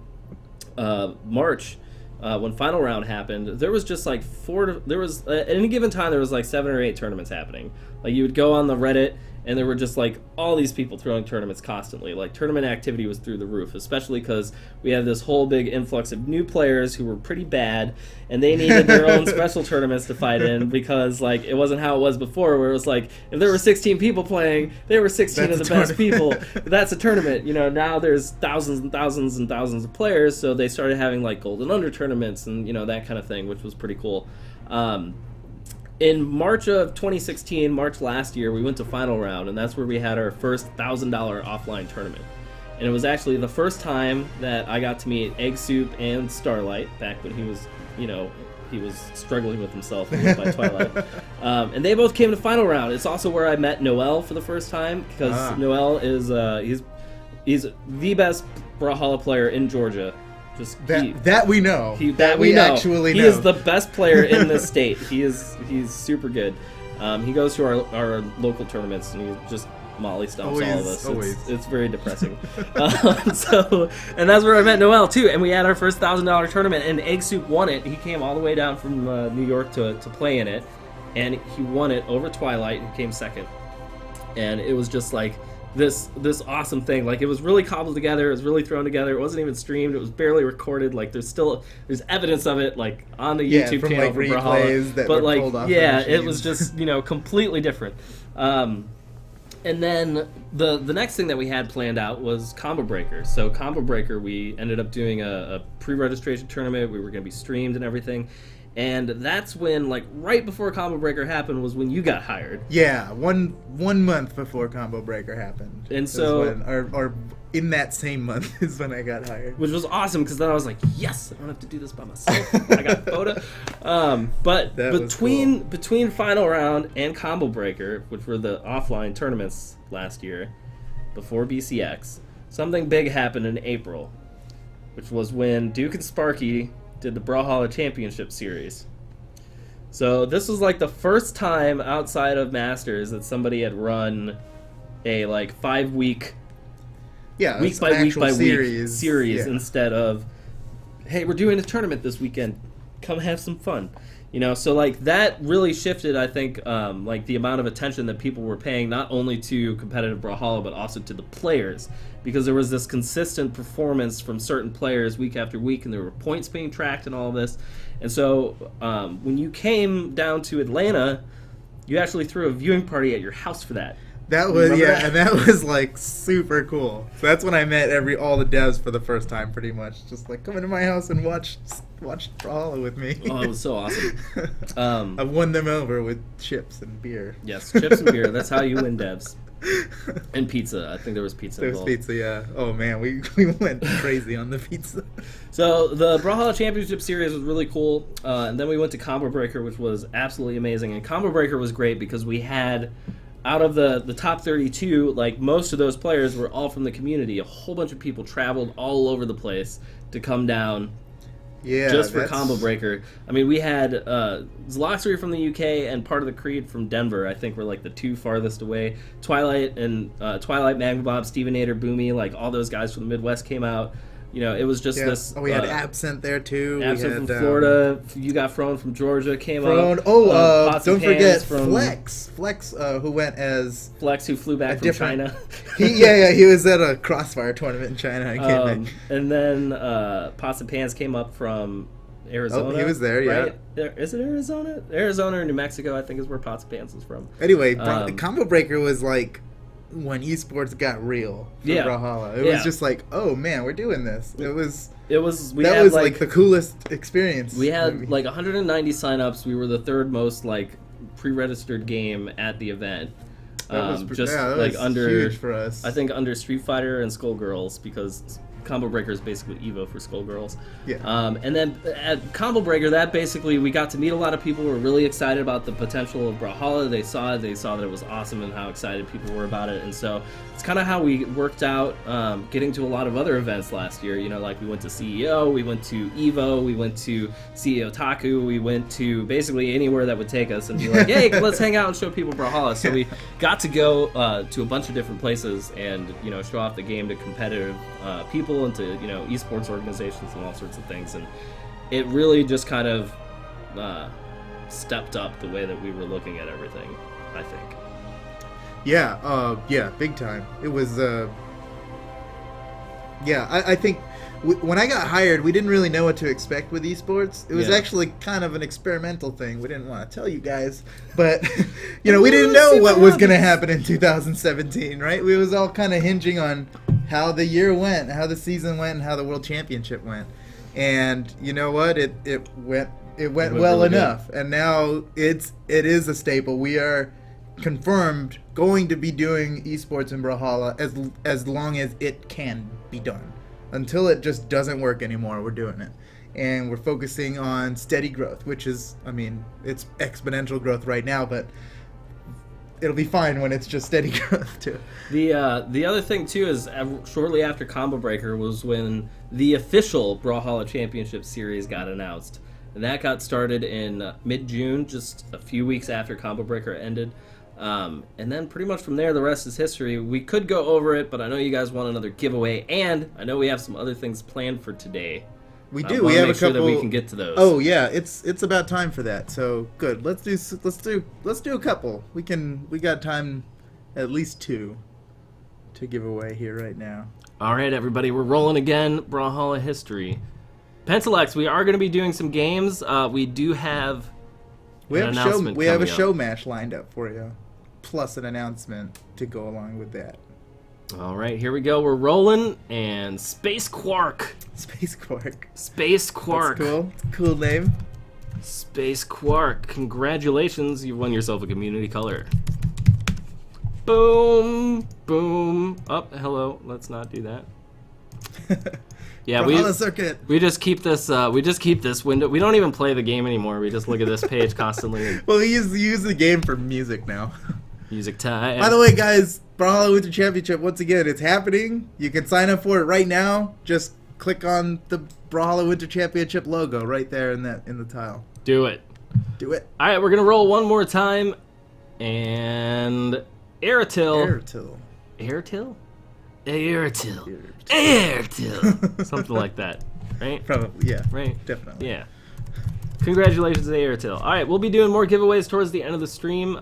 March, when final round happened, there was just like at any given time there was like 7 or 8 tournaments happening. Like you would go on the Reddit and there were just like all these people throwing tournaments constantly. Like tournament activity was through the roof, especially because we had this whole big influx of new players who were pretty bad, and they needed their own special tournaments to fight in because like it wasn't how it was before, where it was like if there were 16 people playing, there were 16 of the best people. That's a tournament. Now there's thousands and thousands and thousands of players, so they started having like golden under tournaments and that kind of thing, which was pretty cool. In March of 2016, March last year, we went to final round, and that's where we had our first $1,000 offline tournament. And it was actually the first time that I got to meet Egg Soup and Starlight, back when he was, he was struggling with himself by Twilight. And they both came to final round. It's also where I met Noel for the first time, because Noel is he's the best Brawlhalla player in Georgia. That we know. Actually know. He is the best player in this state. He's super good. He goes to our local tournaments and he just molly stomps all of us. It's very depressing. And that's where I met Noel too. And we had our first $1,000 tournament, and Egg Soup won it. He came all the way down from New York to play in it, and he won it over Twilight, who came second. And it was just like this awesome thing. Like it was really cobbled together, it was really thrown together. It wasn't even streamed, it was barely recorded. Like there's evidence of it like on the YouTube channel like for Brawlhalla, but like it was just completely different. And then the next thing that we had planned out was Combo Breaker. So Combo Breaker, we ended up doing a pre-registration tournament. We were going to be streamed and everything. And that's when, like, right before Combo Breaker happened was when you got hired. Yeah, one month before Combo Breaker happened. And so... or in that same month is when I got hired. Which was awesome, because then I was like, yes, I don't have to do this by myself. I got Foda. But between Final Round and Combo Breaker, which were the offline tournaments last year, before BCX, something big happened in April, which was when Duke and Sparky did the Brawlhalla Championship Series. So this was like the first time outside of Masters that somebody had run a like 5-week, week by week series instead of, hey, we're doing a tournament this weekend, come have some fun. So like that really shifted, I think, like the amount of attention that people were paying not only to competitive Brawlhalla but also to the players, because there was this consistent performance from certain players week after week, and there were points being tracked and all of this. And so when you came down to Atlanta, you actually threw a viewing party at your house for that. That was and that was like super cool. So that's when I met all the devs for the first time, pretty much. Just like come into my house and watch Brawlhalla with me. Oh, it was so awesome. I won them over with chips and beer. Yes, chips and beer. That's how you win devs. And pizza. I think there was pizza involved. There was pizza, yeah. Oh man, we went crazy on the pizza. So the Brawlhalla Championship Series was really cool, and then we went to Combo Breaker, which was absolutely amazing. And Combo Breaker was great because we had, out of the top 32, like most of those players were all from the community. A whole bunch of people traveled all over the place to come down. Yeah, just for Combo Breaker. I mean, we had Zloxery from the UK and part of the Creed from Denver. I think were like the 2 farthest away. Twilight and Twilight, Magma Bob, Stevenator, Boomy, like all those guys from the Midwest came out. It was just this. We had Absent there too. Absent from Florida. You got Frone from Georgia came out. Don't forget Flex. Flex, who went as Flex, who flew back from China. He was at a Crossfire tournament in China. And then Pots and Pans came up from Arizona. Oh, he was there, right? Yeah. Is it Arizona? Arizona or New Mexico, I think, is where Pots and Pans is from. Anyway, Combo Breaker was like when esports got real for Brawlhalla. It was just like, oh man, we're doing this. That was like the coolest experience. We had like 190 signups. We were the third most like pre-registered game at the event. That was under huge for us. I think under Street Fighter and Skullgirls, because Combo Breaker is basically Evo for Skullgirls. Yeah. And then at Combo Breaker, that basically we got to meet a lot of people who were really excited about the potential of Brawlhalla. They saw that it was awesome and how excited people were about it. And so it's kind of how we worked out getting to a lot of other events last year. You know, like we went to CEO, we went to Evo, we went to CEO Taku, we went to basically anywhere that would take us and be like, hey, let's hang out and show people Brawlhalla. So we got to go to a bunch of different places and, you know, show off the game to competitive people and to, you know, esports organizations and all sorts of things, and it really just kind of stepped up the way that we were looking at everything, I think. Yeah, big time. It was, I think when I got hired, we didn't really know what to expect with esports. It was actually kind of an experimental thing. We didn't want to tell you guys, but, you know, we didn't know what was going to happen in 2017, right? We was all kind of hinging on how the year went, how the season went, and how the World Championship went. And you know what? It went well really enough. Good. And now it is a staple. We are confirmed going to be doing esports in Brawlhalla as long as it can be done. Until it just doesn't work anymore, we're doing it. And we're focusing on steady growth, which is, I mean, it's exponential growth right now, but it'll be fine when it's just steady growth too. The other thing too is shortly after Combo Breaker was when the official Brawlhalla Championship Series got announced, and that got started in mid-June, just a few weeks after Combo Breaker ended. And then pretty much from there, the rest is history. We could go over it, but I know you guys want another giveaway, and I know we have some other things planned for today. We do. We have a couple. That we can get to those. Oh yeah, it's about time for that. So good. Let's do a couple. We got time, at least 2, to give away here right now. All right, everybody, we're rolling again. Brawlhalla history. Pentalex, we are going to be doing some games. We do have. We have a show match lined up for you, plus an announcement to go along with that. All right, here we go. We're rolling, and Space Quark. Space Quark. Space Quark. That's cool. Cool name. Space Quark. Congratulations, you've won yourself a community color. Boom, boom. Oh, hello. Let's not do that. Yeah, we just keep this. We just keep this window. We don't even play the game anymore. We just look at this page constantly. Well, we use the game for music now. Music time. By the way, guys, Brawlhalla Winter Championship, once again, it's happening. You can sign up for it right now. Just click on the Brawlhalla Winter Championship logo right there in the tile. Do it. Do it. All right, we're gonna roll one more time, and Airtil. Something like that, right? Probably, yeah. Right? Definitely. Yeah. Congratulations to Airtil. All right, we'll be doing more giveaways towards the end of the stream.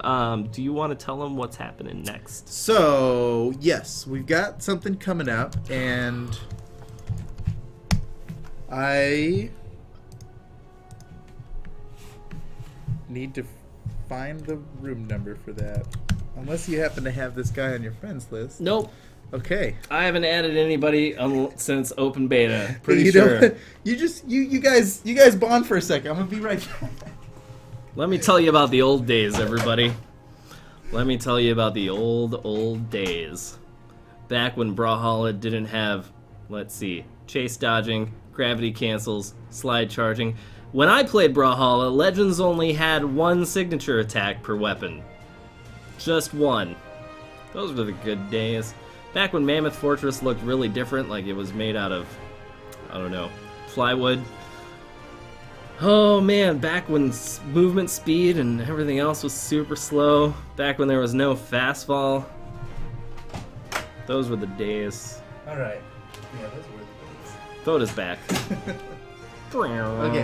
Do you want to tell them what's happening next? So, yes, we've got something coming up, and I need to find the room number for that. Unless you happen to have this guy on your friends list. Nope. Okay. I haven't added anybody since open beta. Pretty sure. You guys bond for a second. I'm gonna be right back. Let me tell you about the old days, everybody. Let me tell you about the old days. Back when Brawlhalla didn't have, let's see, chase dodging, gravity cancels, slide charging. When I played Brawlhalla, Legends only had 1 signature attack per weapon. Just 1. Those were the good days. Back when Mammoth Fortress looked really different, like it was made out of, I don't know, plywood. Oh man, back when movement speed and everything else was super slow. Back when there was no fast fall. Those were the days. Alright. Yeah, those were the days. Photo's back. Okay.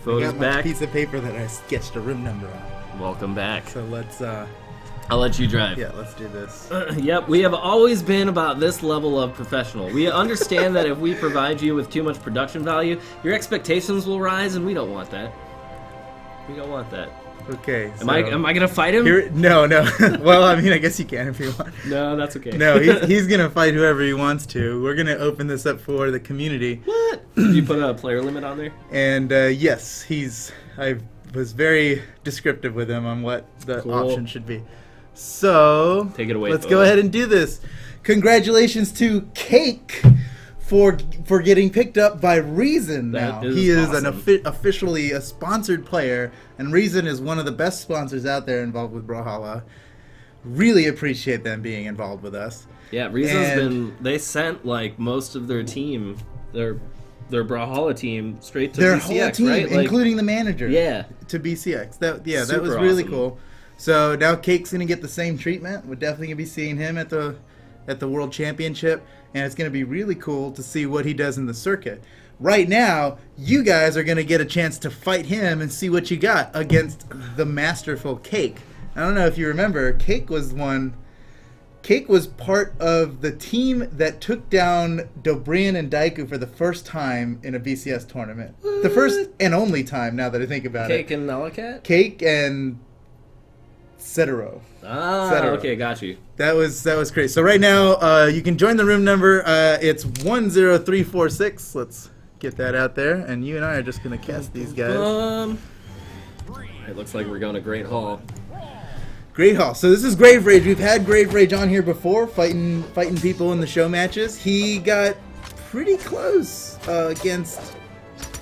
Photo's back. Piece of paper that I sketched a room number on. Welcome back. So let's I'll let you drive. Yeah, let's do this. Yep, we have always been about this level of professional. We understand that if we provide you with too much production value, your expectations will rise, and we don't want that. We don't want that. Okay. So am I gonna fight him? No. Well, I mean, I guess you can if you want. No, that's okay. No, he's gonna fight whoever he wants to. We're gonna open this up for the community. What? Did you put a player limit on there? And yes, I was very descriptive with him on what the option should be. So take it away. Let's go ahead and do this. Congratulations to Cake for getting picked up by Reason now. He is awesome. Officially a sponsored player, and Reason is one of the best sponsors out there involved with Brawlhalla. Really appreciate them being involved with us. Yeah, they sent like most of their team, their Brawlhalla team straight to their BCX, whole team, right? including the manager. Yeah. To BCX. That was really awesome. Cool. So now Cake's gonna get the same treatment. We're definitely gonna be seeing him at the World Championship, and it's going to be really cool to see what he does in the circuit. Right now, you guys are going to get a chance to fight him and see what you got against the masterful Cake. I don't know if you remember, Cake was part of the team that took down Dobrian and Daiku for the first time in a BCS tournament. The first and only time, now that I think about Cake and Nalakat? Cake and Cetero. Okay, got you. That was great. So right now, you can join the room number. It's 10346. Let's get that out there, and you and I are just gonna cast these guys. It looks like we're going to Great Hall. Great Hall. So this is Grave Rage. We've had Grave Rage on here before, fighting people in the show matches. He got pretty close against.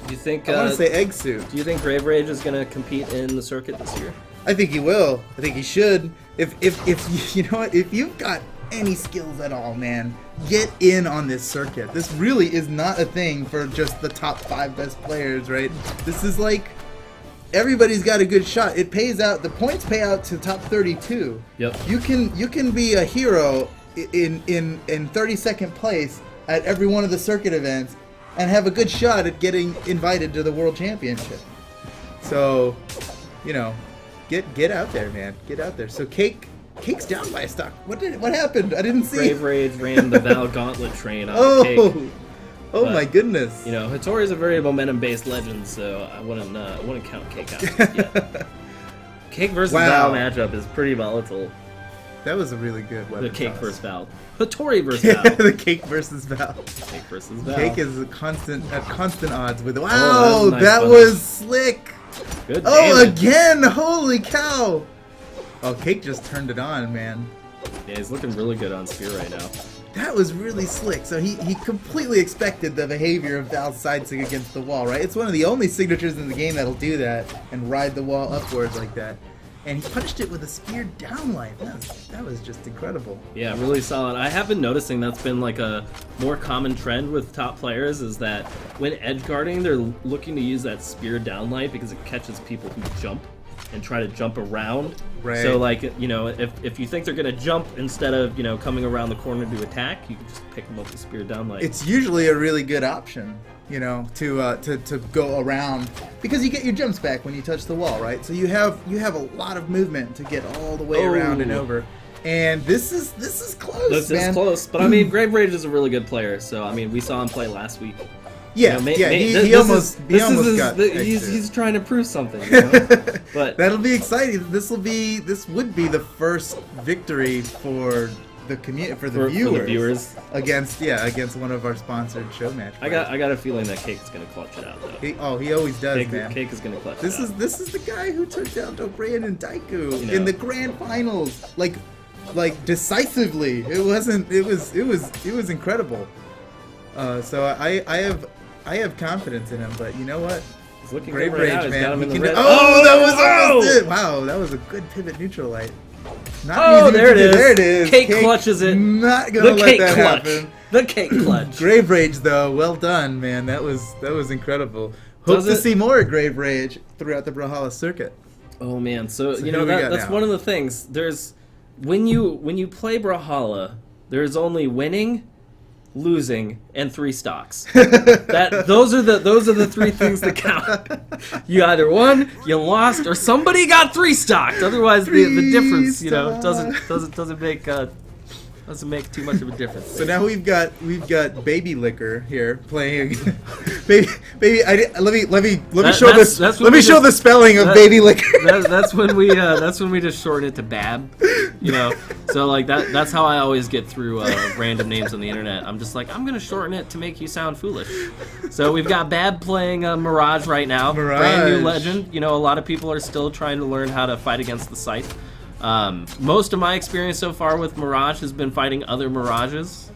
Do you think? I want to say Egg Suit. Do you think Grave Rage is gonna compete in the circuit this year? I think he will. I think he should. If you know what, if you've got any skills at all, man, get in on this circuit. This really is not a thing for just the top 5 best players, right? This is like everybody's got a good shot. It pays out. The points pay out to top 32. Yep. You can be a hero in 32nd place at every one of the circuit events and have a good shot at getting invited to the World Championship. So, you know, get out there, man. Get out there. So Cake's down by a stock. What happened? I didn't see. Grave Rage ran the Val Gauntlet train on Cake. Oh my goodness. You know, Hattori's a very momentum-based legend, so I wouldn't count Cake out yet. Cake versus Val matchup is pretty volatile. That was a really good weapon. The Cake versus Val. Hattori versus Val. The Cake versus Val. Cake versus Val. Cake is at constant odds with. Wow, nice that was slick. Good damage. Again! Holy cow! Oh, Cake just turned it on, man. Yeah, he's looking really good on Spear right now. That was really slick. So he completely expected the behavior of Val's side sig against the wall, right? It's one of the only signatures in the game that'll do that and ride the wall upwards like that. And he punished it with a Spear downlight. That was just incredible. Yeah, really solid. I have been noticing that's been like a more common trend with top players is that when edge guarding, they're looking to use that Spear downlight because it catches people who jump and try to jump around. Right. So like, you know, if you think they're gonna jump instead of, you know, coming around the corner to attack, you can just pick them up with Spear downlight. It's usually a really good option, you know, to go around because you get your jumps back when you touch the wall, right? So you have a lot of movement to get all the way around and over. And this is close. This is close, but I mean, Grave Rage is a really good player. So I mean, we saw him play last week. Yeah, you know, he almost got. He's trying to prove something. You know? But that'll be exciting. This would be the first victory for the community, for the viewers against one of our sponsored show matches. I got a feeling that Cake is gonna clutch it out though. He always does, man. Cake is gonna clutch it out. This is the guy who took down Dobrian and Daiku in the grand finals, like decisively. It was incredible. So I have confidence in him, but you know what? He's looking great right now. He's got him in the red. That was almost it. Wow, that was a good pivot neutral light. There it is. There it is. Cake clutches it. Not gonna let that happen. The Cake clutch. Grave Rage though, well done, man. That was incredible. Hope to see more Grave Rage throughout the Brawlhalla circuit. Oh man, so you know that's one of the things. There's when you play Brawlhalla, there's only winning, losing, and 3 stocks. Those are the 3 things that count. You either won, you lost, or somebody got 3 stocked. Otherwise, the difference, you know, doesn't make too much of a difference. So now we've got Baby Liquor here playing baby. Let me show this. Let me show the spelling of baby liquor. That's when we just shorten it to Bab. You know, so like that's how I always get through random names on the internet. I'm just like, I'm gonna shorten it to make you sound foolish. So we've got Bab playing Mirage right now. Mirage. Brand new legend. You know, a lot of people are still trying to learn how to fight against the Scythe. Most of my experience so far with Mirage has been fighting other Mirages.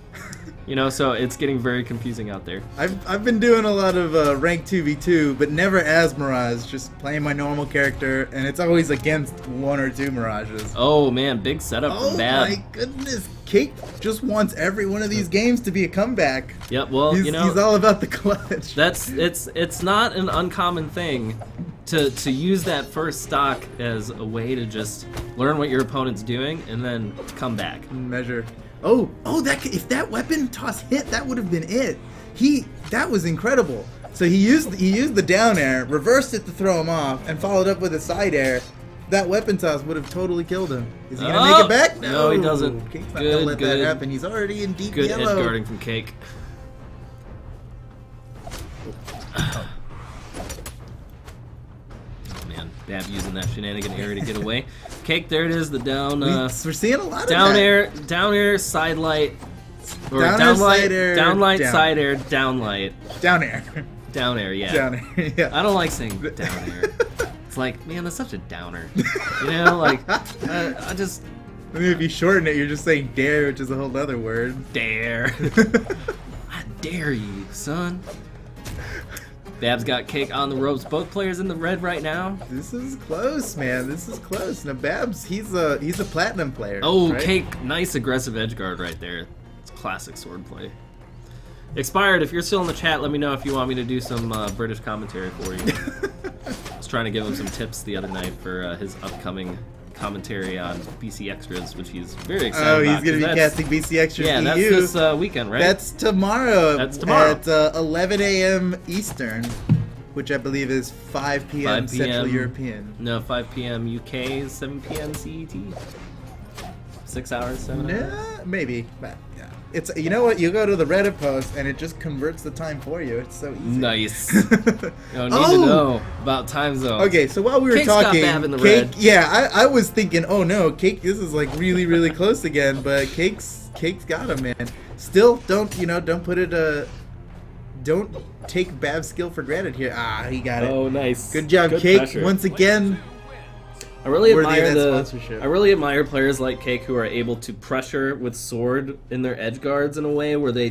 You know, so it's getting very confusing out there. I've been doing a lot of ranked 2v2, but never as Mirage, just playing my normal character, and it's always against 1 or 2 Mirages. Oh man, big setup from Bab. Oh my goodness, Cake just wants every one of these games to be a comeback. Yep, well, he's all about the clutch. It's not an uncommon thing to use that first stock as a way to just learn what your opponent's doing and then come back. Measure. Oh, if that weapon toss hit, that would have been it. That was incredible. So he used the down air, reversed it to throw him off, and followed up with a side air. That weapon toss would have totally killed him. Is he gonna make it back? No, he doesn't. Cake's not gonna let that happen. He's already in deep yellow. Good edge guarding from Cake. Oh man, Bab using that shenanigan area to get away. Cake, there it is, the down. We're seeing a lot of down that. down air, side light, or down light, down light, side air, down light. Down air. Down air, yeah. Down air, yeah. I don't like saying down air. It's like, man, that's such a downer. You know, like, I just. I mean, if you shorten it, you're just saying dare, which is a whole other word. Dare. I dare you, son. Bab's got Cake on the ropes. Both players in the red right now. This is close, man. This is close. Now Babs, he's a platinum player. Oh, right? Cake, nice aggressive edge guard right there. It's classic sword play. Expired, if you're still in the chat, let me know if you want me to do some British commentary for you. I was trying to give him some tips the other night for his upcoming commentary on BC Extras, which he's very excited about. Oh, he's going to be casting BC Extras. Yeah, that's this weekend, right? That's tomorrow. That's tomorrow. At 11 a.m. Eastern, which I believe is 5 p.m. Central European. No, 5 p.m. UK, 7 p.m. CET. 6 hours, 7 hours? Maybe. But, yeah. It's, you know what? You go to the Reddit post and it just converts the time for you. It's so easy. Nice. You don't need to know about time zones. Okay, so while we were Cake's talking, got Bab in the Cake, red. yeah, I was thinking, oh no, Cake, this is like really, really close again, but Cake's got him, man. Still, don't put it, don't take Bab's skill for granted here. Ah, he got it. Oh, nice. Good job, Good Cake. pressure. Once again. I really admire players like Cake who are able to pressure with sword in their edge guards in a way where they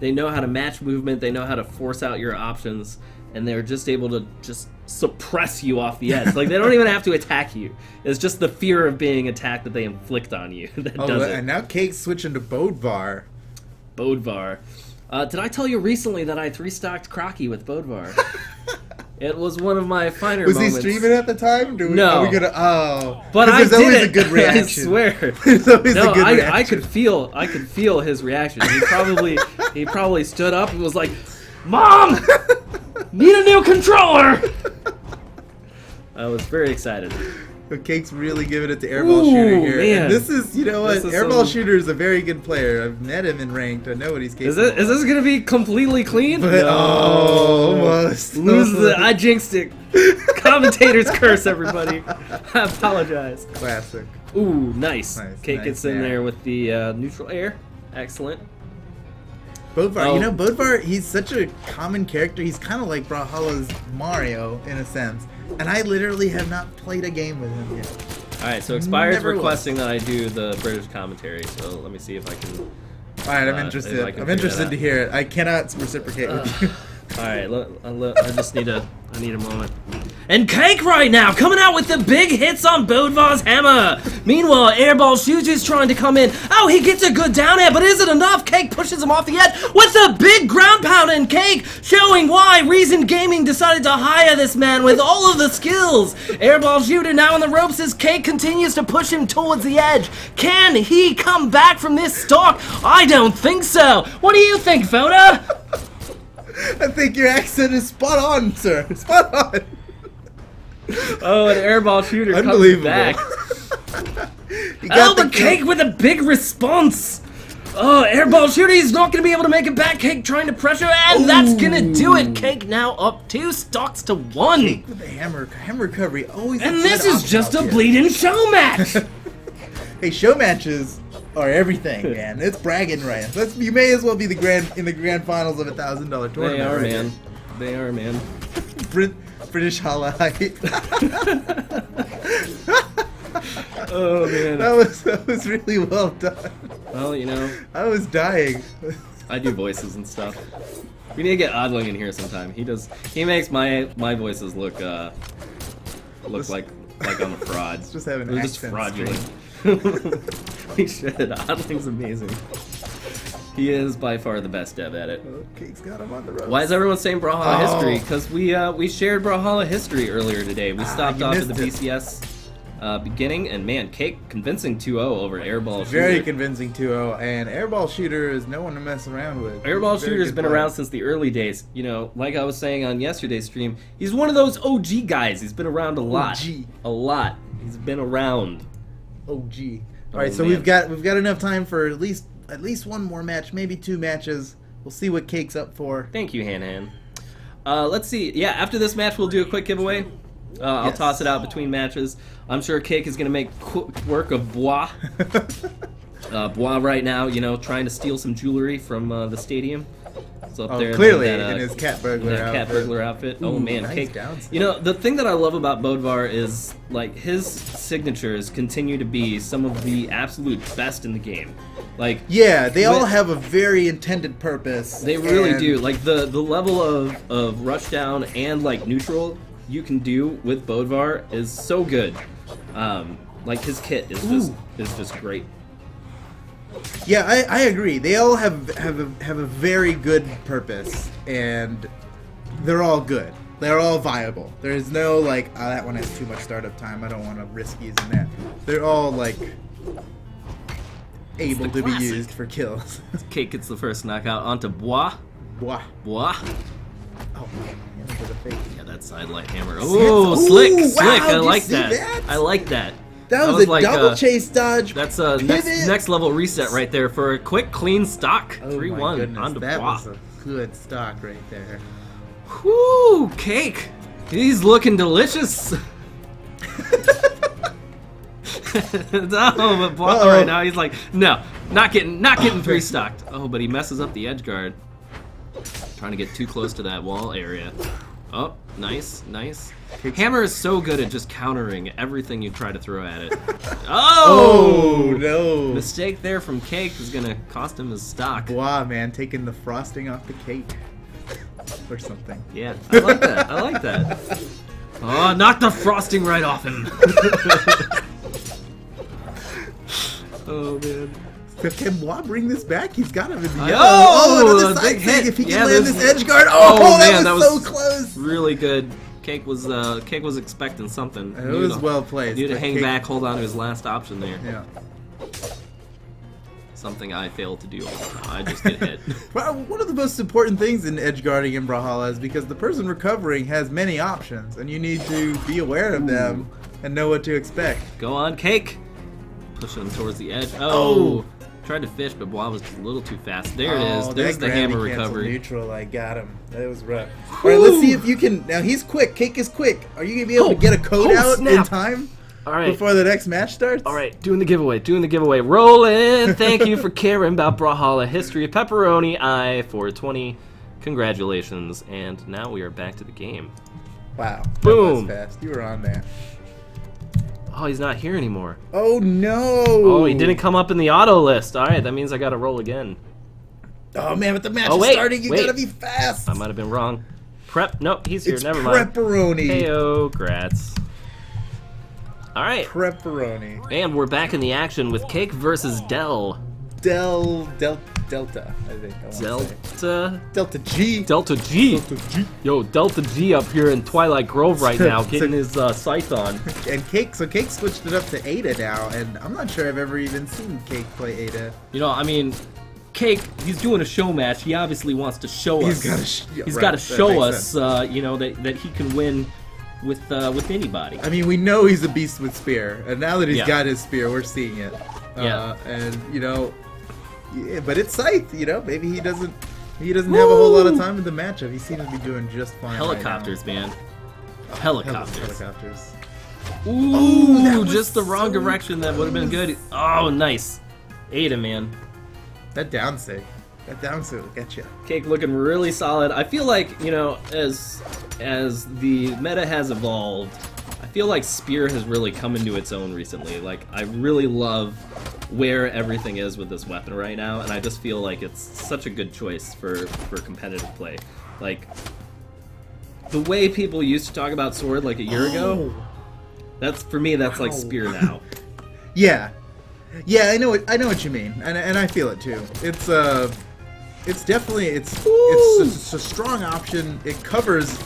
know how to match movement, they know how to force out your options, and they're just able to just suppress you off the edge. Like, they don't even have to attack you. It's just the fear of being attacked that they inflict on you that does it. And now Cake's switching to Bodvar. Bodvar. Did I tell you recently that I 3-stocked Crocky with Bodvar? It was one of my finer moments. Was he streaming at the time? No. Are we gonna, oh. But I did always it. a good reaction. I swear. There's always a good reaction. I could feel his reaction. He probably stood up and was like, "Mom, need a new controller." I was very excited. But Cake's really giving it to Airball Shooter here. Man. And this is, you know what? Airball Shooter is a very good player. I've met him in ranked. I know what he's capable of. Is this going to be completely clean? But, no. Almost. I jinxed it. Commentator's curse, everybody. I apologize. Classic. Ooh, nice. Cake gets in there there with the neutral air. Excellent. Bodvar, you know, Bodvar, he's such a common character. He's kind of like Brawlhalla's Mario, in a sense. And I literally have not played a game with him yet. Alright, so Expired's requesting that I do the British commentary, so let me see if I can... Alright, I'm interested. I'm interested to hear it. I cannot reciprocate with you. Alright, I just need a moment. And Cake right now, coming out with the big hits on Bodvar's hammer. Meanwhile, Airball Shooter's trying to come in. Oh, he gets a good down air, but is it enough? Cake pushes him off the edge with a big ground pound, and Cake showing why Reason Gaming decided to hire this man with all of the skills. Airball Shooter now in the ropes as Cake continues to push him towards the edge. Can he come back from this stock? I don't think so. What do you think, Foda? I think your accent is spot on, sir. Spot on. Oh, an Airball Shooter comes back. Oh, but Cake with a big response. Oh, airball shooter, he's not going to be able to make it back. Cake trying to pressure, and that's going to do it. Cake now up 2 stocks to 1. Cake with the hammer recovery always. And this is just a bleeding show match. Hey, show matches are everything, man. It's bragging rights. You may as well be in the grand finals of $1,000 tournament. They are, man. They are, man. British highlight. Oh man, that was really well done. Well, you know, I was dying. I do voices and stuff. We need to get Oddling in here sometime. He makes my voices look like I'm a fraud. Let's just have an They're accent just fraudulent. We should. Oddling's amazing. He is by far the best dev at it. Oh, Cake's got him on the ropes. Why is everyone saying Brawlhalla history? Because we shared Brawlhalla history earlier today. We stopped off at the BCS beginning, and man, Cake convincing 2-0 over Airball Shooter. Very convincing 2-0, and Airball Shooter is no one to mess around with. Airball Shooter's been around since the early days. You know, like I was saying on yesterday's stream, he's one of those OG guys. He's been around a lot. OG. A lot. He's been around. OG. All right, so we've got enough time for at least one more match, maybe 2 matches. We'll see what Cake's up for. Thank you, Han. Let's see. Yeah, after this match, we'll do a quick giveaway. I'll toss it out between matches. I'm sure Cake is going to make work of Bois. Bois right now, you know, trying to steal some jewelry from the stadium. It's up there clearly in his cat burglar outfit. Ooh, Oh man, nice Cake. downside. You know, the thing that I love about Bodvar is like his signatures continue to be some of the absolute best in the game. Like, yeah, they all have a very intended purpose. They really do. Like the level of rushdown and like neutral you can do with Bodvar is so good. Like his kit is just great. Yeah, I agree. They all have a very good purpose, and they're all good. They're all viable. There's no like, oh, that one has too much startup time. I don't want to risk using that. They're all like able to be used for kills. Cake gets the first knockout onto Bois. Bois. Oh man, for the fake. Yeah, that sidelight hammer. Oh, slick. Wow, I like that. I like that. That was a like, double chase dodge. That's a next level reset right there for a quick, clean stock. 3-1 onto that Bois. Was a good stock right there. Whoo, Cake. He's looking delicious. Oh, but Bois right now, he's like, no, not getting 3 stocked. Oh, but he messes up the edge guard. Trying to get too close to that wall area. Oh, nice. Hammer is so good at just countering everything you try to throw at it. Oh no! Mistake there from Cake is gonna cost him his stock. Wow, man, taking the frosting off the cake or something. Yeah, I like that. I like that. Oh, knock the frosting right off him. Oh man. Can Bois bring this back? He's got him in the another side hit. If he can land this edge guard. Man, that was so close. Really good. Cake was expecting something. It was well played. Need to hang back, hold on to his last option there. Yeah. Something I failed to do. I just get hit. Well, one of the most important things in edge guarding in Brawlhalla is because the person recovering has many options, and you need to be aware of them and know what to expect. Go on, Cake. Pushing him towards the edge. Oh. Tried to fish, but Bois was just a little too fast. There it is. There's the hammer recovery. Neutral, I got him. That was rough. All right, let's see if you can. Now he's quick. Cake is quick. Are you gonna be able to get a code out in time? All right. Before the next match starts. All right, doing the giveaway. Rolling. Thank you for caring about Brawlhalla history. Pepperoni I 420. Congratulations. And now we are back to the game. Wow. Boom. That was fast. You were on there. Oh, he's not here anymore. Oh, no. Oh, he didn't come up in the auto list. All right, that means I got to roll again. Oh, man, but the match is starting. You got to be fast. I might have been wrong. Nope, he's here. Never mind. Pepperoni. Heyo, grats. All right. Pepperoni. And we're back in the action with Cake versus Delta, I think. Delta G. Delta G. Yo, Delta G up here in Twilight Grove right now, getting his sights on. And Cake switched it up to Ada now, and I'm not sure I've ever even seen Cake play Ada. You know, I mean, Cake, he's doing a show match. He obviously wants to show us. He's got to show us, you know, that he can win with anybody. I mean, we know he's a beast with spear, and now that he's got his spear, we're seeing it. And you know. Yeah, but it's Scythe, you know. Maybe he doesn't have a whole lot of time in the matchup. He seems to be doing just fine. Helicopters, right man. Helicopters. Helicopters. Ooh, just the wrong direction. That would have been good. Oh, nice. Ada, man. That down sig. That down sig will get you. Cake looking really solid. I feel like, you know, as the meta has evolved, I feel like Spear has really come into its own recently. Like, I really love where everything is with this weapon right now, and I just feel like it's such a good choice for competitive play. Like, the way people used to talk about Sword like a year ago, that's, for me, that's like Spear now. Yeah. Yeah, I know what you mean, and I feel it too. It's definitely it's a strong option. It covers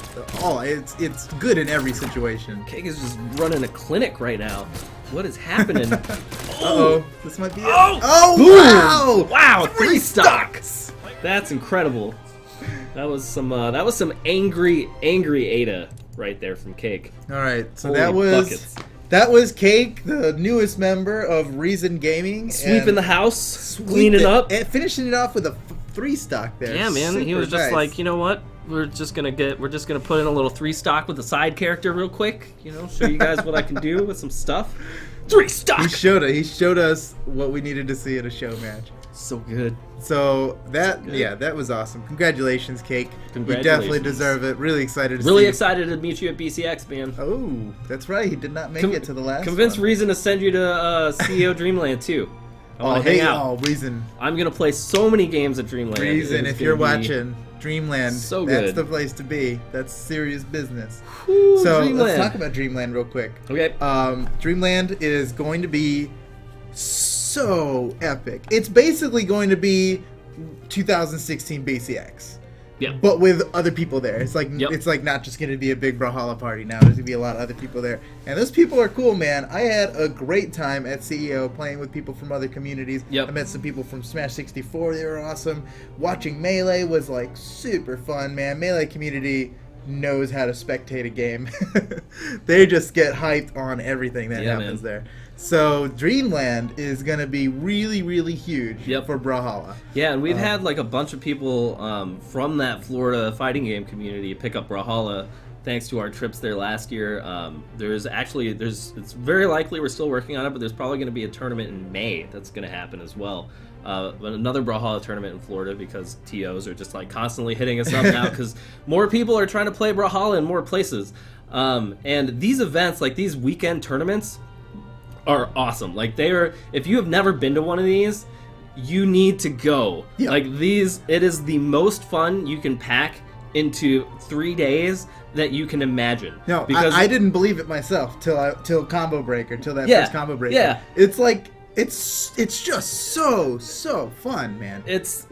all. It's good in every situation. Cake is just running a clinic right now. What is happening? Uh-oh, this might be it. Oh, wow! Wow, 3 stocks. That's incredible. That was some angry Ada right there from Cake. All right, so Holy that was Cake, the newest member of Reason Gaming, sweeping the house, cleaning up, and finishing it off with a 3 stock there. Yeah, man, he was just like, you know what? We're just gonna put in a little 3 stock with a side character real quick. You know, show you guys what I can do with some stuff. 3 stock. He showed us what we needed to see in a show match. So good. So that that was awesome. Congratulations, Cake. Congratulations. You definitely deserve it. Really excited to Really excited to meet you at BCX, man. Oh, that's right. He did not make it to the last. Convince Reason to send you to CEO Dreamland too. Reason. I'm gonna play so many games at Dreamland. Reason, if you're watching Dreamland, so that's the place to be. That's serious business. Whew, so Dreamland. let's talk about Dreamland real quick. Okay. Dreamland is going to be so epic. It's basically going to be 2016 BCX. Yeah. But with other people there. It's like not just going to be a big Brawlhalla party now. There's going to be a lot of other people there. And those people are cool, man. I had a great time at CEO playing with people from other communities. Yep. I met some people from Smash 64. They were awesome. Watching Melee was like super fun, man. Melee community knows how to spectate a game. They just get hyped on everything that happens there. So Dreamland is going to be really, really huge for Brawlhalla. Yeah, and we've had like a bunch of people from that Florida fighting game community pick up Brawlhalla thanks to our trips there last year. It's very likely we're still working on it, but there's probably going to be a tournament in May that's going to happen as well. Another Brawlhalla tournament in Florida because TOs are just like constantly hitting us up now because more people are trying to play Brawlhalla in more places. And these events, like these weekend tournaments, are awesome. Like if you have never been to one of these, you need to go. Yep. Like it is the most fun you can pack into 3 days that you can imagine. No, because I didn't believe it myself till Combo Breaker, till that first Combo Breaker. Yeah, it's like it's just so fun, man. It's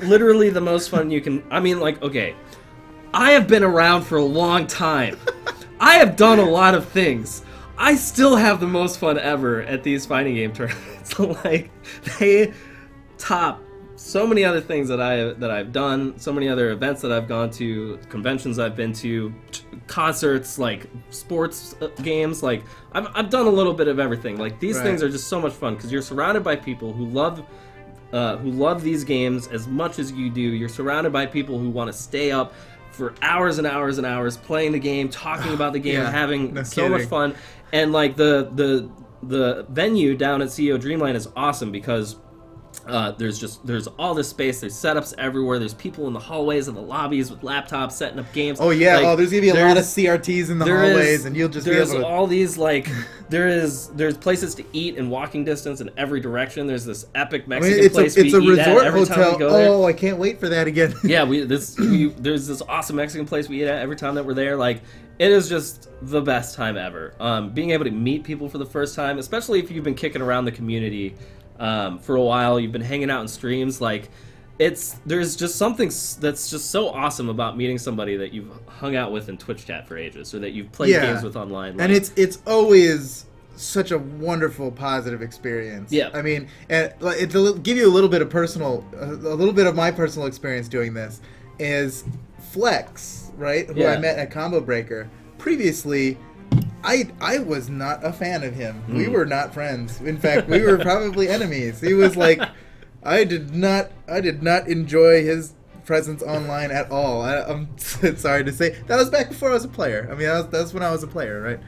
literally the most fun you can. I mean, like, okay, I have been around for a long time. I have done a lot of things. I still have the most fun ever at these fighting game tournaments. Like, they top so many other things that I've done, so many other events that I've gone to, conventions I've been to, concerts, like sports games. Like, I've done a little bit of everything. Like, these things are just so much fun because you're surrounded by people who love these games as much as you do. You're surrounded by people who want to stay up for hours and hours and hours playing the game, talking about the game, having much fun. And like the venue down at CEO Dreamland is awesome because there's all this space. There's setups everywhere. There's people in the hallways and the lobbies with laptops setting up games. Oh yeah, like, there's gonna be a lot of CRTs in the hallways, and you'll just be able to. There's all these like there's places to eat in walking distance in every direction. There's this epic Mexican place it's a resort hotel. Oh, I can't wait for that again. Yeah, there's this awesome Mexican place we eat at every time that we're there. Like, it is just the best time ever. Being able to meet people for the first time, especially if you've been kicking around the community for a while, you've been hanging out in streams, like, there's just something that's just so awesome about meeting somebody that you've hung out with in Twitch chat for ages, or that you've played games with online. Like, and it's always such a wonderful, positive experience. Yeah, I mean, and to give you a little bit of my personal experience doing this is Flex, right? Who I met at Combo Breaker previously. I was not a fan of him. We were not friends. In fact, we were probably enemies. He was like I did not enjoy his presence online at all. I'm sorry to say. That was back before I was a player. I mean, that's when I was a player, right?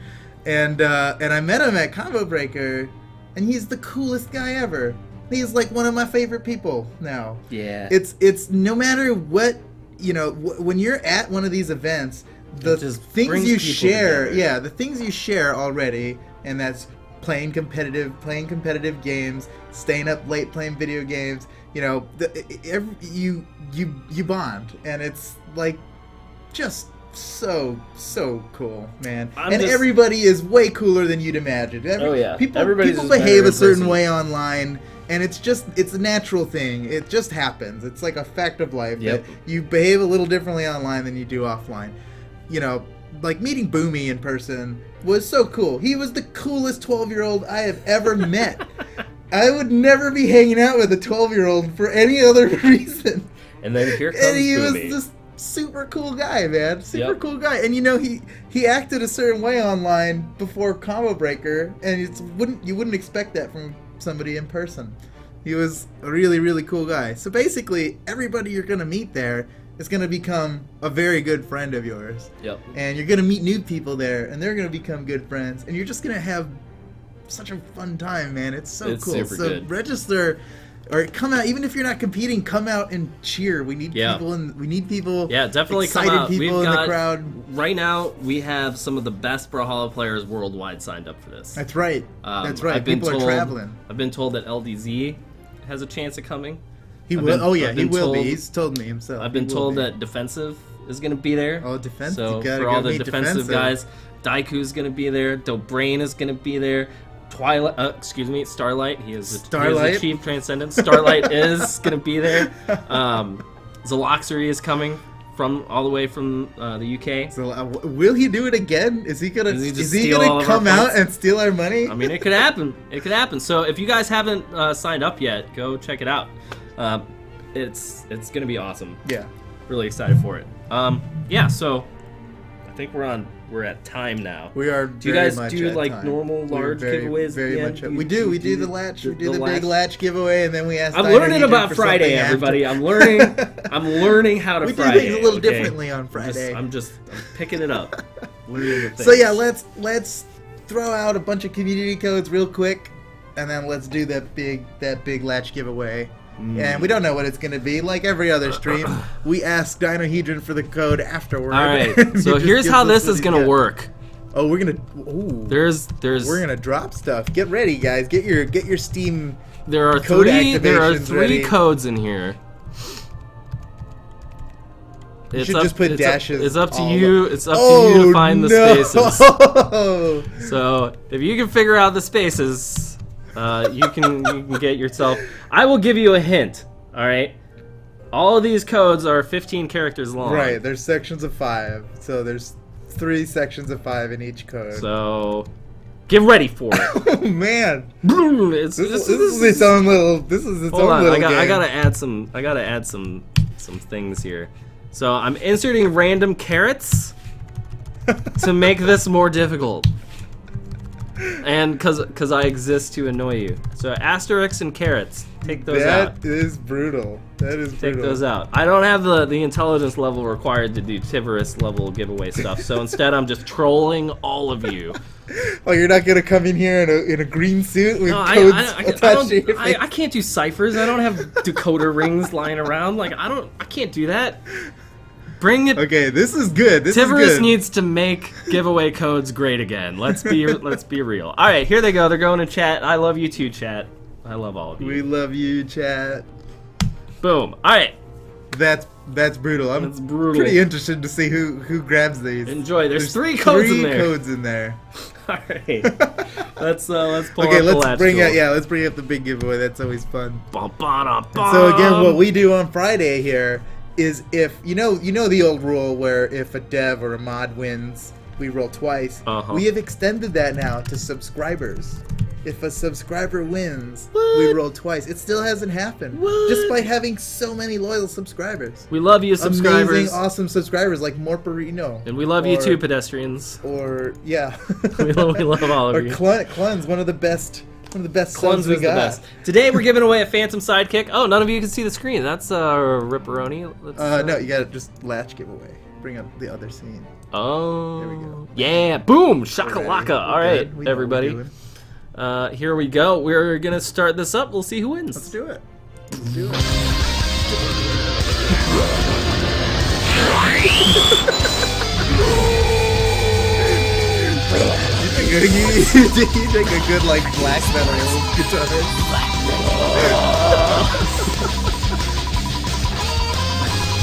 And I met him at Combo Breaker, and he's the coolest guy ever. He's like one of my favorite people now. Yeah. It's no matter what, you know, when you're at one of these events, the things you share, together. the things you share already, and that's playing competitive games, staying up late playing video games. You know, you bond, and it's like just so cool, man. Everybody is way cooler than you'd imagine. People behave a certain way online, and it's a natural thing. It just happens. It's like a fact of life that you behave a little differently online than you do offline. You know, like meeting Boomy in person was so cool. He was the coolest 12-year-old I have ever met. I would never be hanging out with a 12-year-old for any other reason. And then here comes Boomy. Was this super cool guy, man. Super cool guy. And you know, he acted a certain way online before Combo Breaker, and you wouldn't expect that from somebody in person. He was a really, really cool guy. So basically, everybody you're gonna meet there is gonna become a very good friend of yours. Yep. And you're gonna meet new people there, and they're gonna become good friends, and you're just gonna have such a fun time, man. It's so cool. Super good. Register. Or come out, even if you're not competing, come out and cheer. We need people, and we need people. Yeah, definitely excited come out. People in the crowd. Right now, we have some of the best Brawlhalla players worldwide signed up for this. That's right. That's right. People are traveling. I've been told that LDZ has a chance of coming. He will. He will be. He's told me himself. I've been told that Defensive is going to be there. Oh, Defensive. So for all the defensive guys, Daiku's going to be there. Dobrain is going to be there. Starlight. He is the Chief Transcendent. Starlight is going to be there. Zaloxery is coming all the way from the UK. So, will he do it again? Is he gonna come out and steal our money? I mean, it could happen. It could happen. So if you guys haven't signed up yet, go check it out. It's going to be awesome. Yeah. Really excited for it. Yeah. So I think we're at time now. We are. Do you guys do like normal large giveaways? Very much. We do. We do the latch. We do the big latch giveaway, and then we ask. I'm learning about Friday, everybody. I'm learning. I'm learning how to Friday. We do things a little differently on Friday. I'm picking it up. Learning the things. So yeah, let's throw out a bunch of community codes real quick, and then let's do that big latch giveaway. And we don't know what it's going to be. Like every other stream, we ask Dinohedron for the code afterward. All right. So here's how this is going to work. Oh, we're going to. Ooh. We're going to drop stuff. Get ready, guys. Get your Steam. There are three codes in here. You should just put dashes. It's up to you. It's up to you to find the spaces. So if you can figure out the spaces. You can get yourself. I will give you a hint. All right. All of these codes are 15 characters long. Right. There's sections of 5, so there's 3 sections of 5 in each code. So, get ready for it. Oh man. This is its own little. This is its own little game. I gotta add some things here. So I'm inserting random carrots to make this more difficult. And because I exist to annoy you. So asterisks and carrots. Take those out. That is brutal. That is brutal. Take those out. I don't have the intelligence level required to do Tivorous level giveaway stuff. So instead I'm just trolling all of you. Oh, you're not going to come in here in a green suit with codes attached to your face? I can't do ciphers. I don't have decoder rings lying around. Like I can't do that. Bring it. Okay, this is good. Tivorous needs to make giveaway codes great again. Let's be real. All right, here they go. They're going to chat. I love you too, chat. I love all of you. We love you, chat. Boom. All right. That's brutal. I'm pretty interested to see who grabs these. Enjoy. There's 3 codes in there. 3 codes in there. All right. Let's pull up let's bring up the big giveaway. That's always fun. So again, what we do on Friday here is if you know the old rule where if a dev or a mod wins, we roll twice. We have extended that now to subscribers. If a subscriber wins, we roll twice. It still hasn't happened. Just by having so many loyal subscribers. We love you, subscribers. Amazing, awesome subscribers like Morperino. And we love you too, pedestrians. Or, yeah. we love all of you. Or Clun's, one of the best One of the best subs we got. The best. Today we're giving away a Phantom Sidekick. Oh, none of you can see the screen. That's Ripperoni. No, you gotta just latch giveaway. Bring up the other scene. Oh. There we go. Yeah, boom! Shakalaka. All right, everybody. Here we go. We're gonna start this up. We'll see who wins. Let's do it. Let's do it. You take a good like black metal guitar. I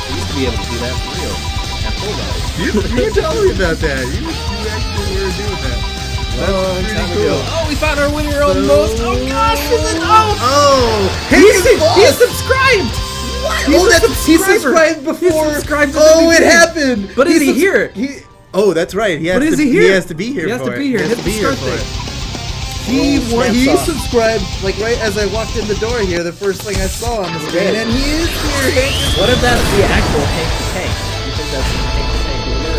used to be able to do that for real. At full volume. You were telling me about that. You actually were doing that. Long time ago. Oh, we found our winner almost. Oh gosh, he's subscribed. What? He subscribed before. He subscribed to it happened. But is he here? Oh, that's right. He has to be here. He has to be here. He has to be here. He has to be here for it. He subscribed like right as I walked in the door here. The first thing I saw on the screen, and he is here. What if that's the actual Hank the Tank? You think that's Hank the Tank winner,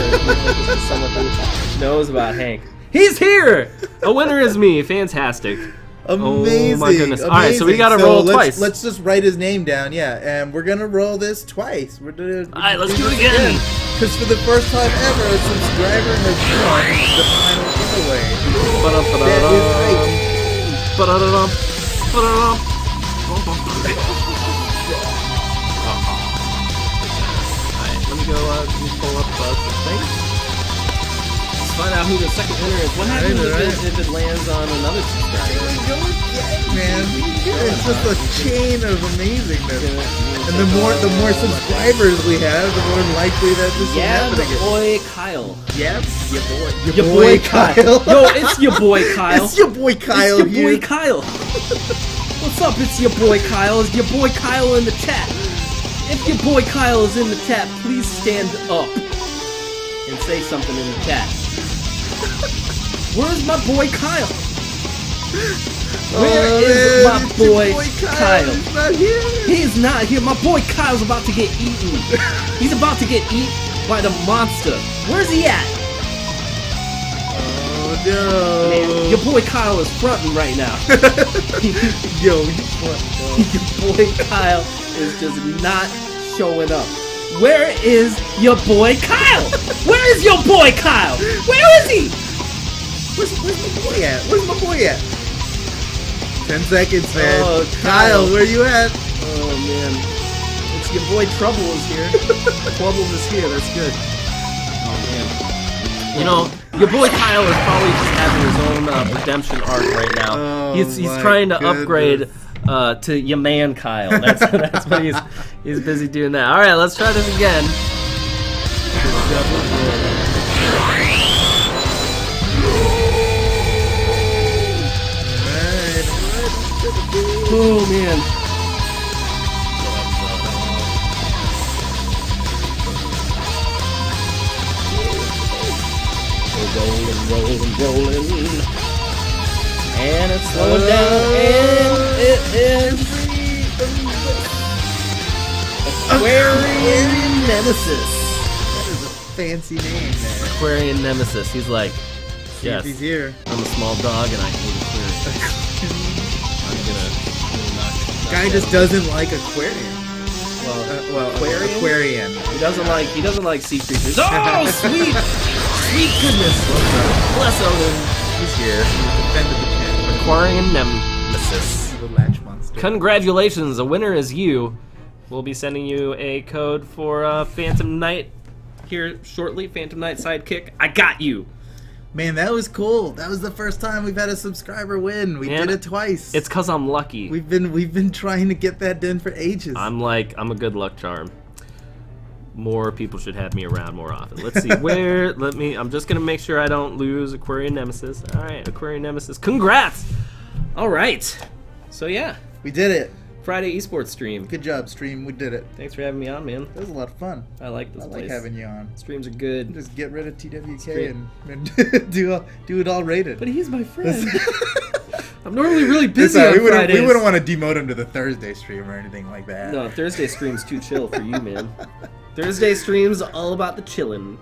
or is this someone who knows about Hank? He's here. A winner is me. Fantastic. Amazing. Oh my goodness. All right, so we gotta roll twice. Let's just write his name down, yeah, and we're gonna roll this twice. All right, let's do it again. Because for the first time ever, a subscriber has won the final giveaway. That is right. Alright, let me go pull up some things. Find out who the second winner is. What happens if it lands on another subscriber? Here we go again, man. It's just a chain of amazingness. And the more subscribers we have, the more likely that this will happen again. Boy Kyle. Yep, your boy Kyle. Yo, it's your boy Kyle. It's your boy Kyle. It's your boy Kyle. What's up? It's your boy Kyle. Is your boy Kyle in the chat? If your boy Kyle is in the chat, please stand up and say something in the chat. Where's my boy Kyle? Where is my boy Kyle? He's not here. He is not here. My boy Kyle's about to get eaten. He's about to get eaten by the monster. Where's he at? Oh no. Man, your boy Kyle is fronting right now. Yo, he's fronting. Your boy Kyle is just not showing up. Where is your boy Kyle? Where is your boy Kyle? Where is he? Where's my boy at? Where's my boy at? 10 seconds, man. Oh, Kyle, where you at? Oh, man. It's your boy Trouble is here. Trouble is here. That's good. Oh, man. You know, your boy Kyle is probably just having his own redemption arc right now. Oh, he's trying to upgrade to your man Kyle. That's what he's busy doing that. All right, let's try this again. Oh man. We're rolling. And it's slowing down, and it is Aquarian Nemesis. That is a fancy name, man. Aquarian Nemesis. He's like, yes, he's here. I'm a small dog and I hate aquarium. I'm gonna guy just doesn't like aquarium. Well, aquarian. He doesn't like sea creatures. Oh, sweet goodness. Bless him. He's here. He's defended the cat. Aquarian Nemesis. The latch monster. Congratulations, a winner is you. We'll be sending you a code for Phantom Knight here shortly. Phantom Knight Sidekick. I got you. Man, that was cool. That was the first time we've had a subscriber win. We did it twice. It's cause I'm lucky. We've been trying to get that done for ages. I'm a good luck charm. More people should have me around more often. Let's see where. I'm just gonna make sure I don't lose Aquarian Nemesis. All right, Aquarian Nemesis. Congrats. All right. So yeah, we did it. Friday Esports stream. Good job, stream. We did it. Thanks for having me on, man. That was a lot of fun. I like this place. I like having you on. Streams are good. Just get rid of TWK and do it all rated. But he's my friend. I'm normally really busy on Fridays. We wouldn't want to demote him to the Thursday stream or anything like that. No, Thursday stream's too chill for you, man. Thursday stream's all about the chillin'.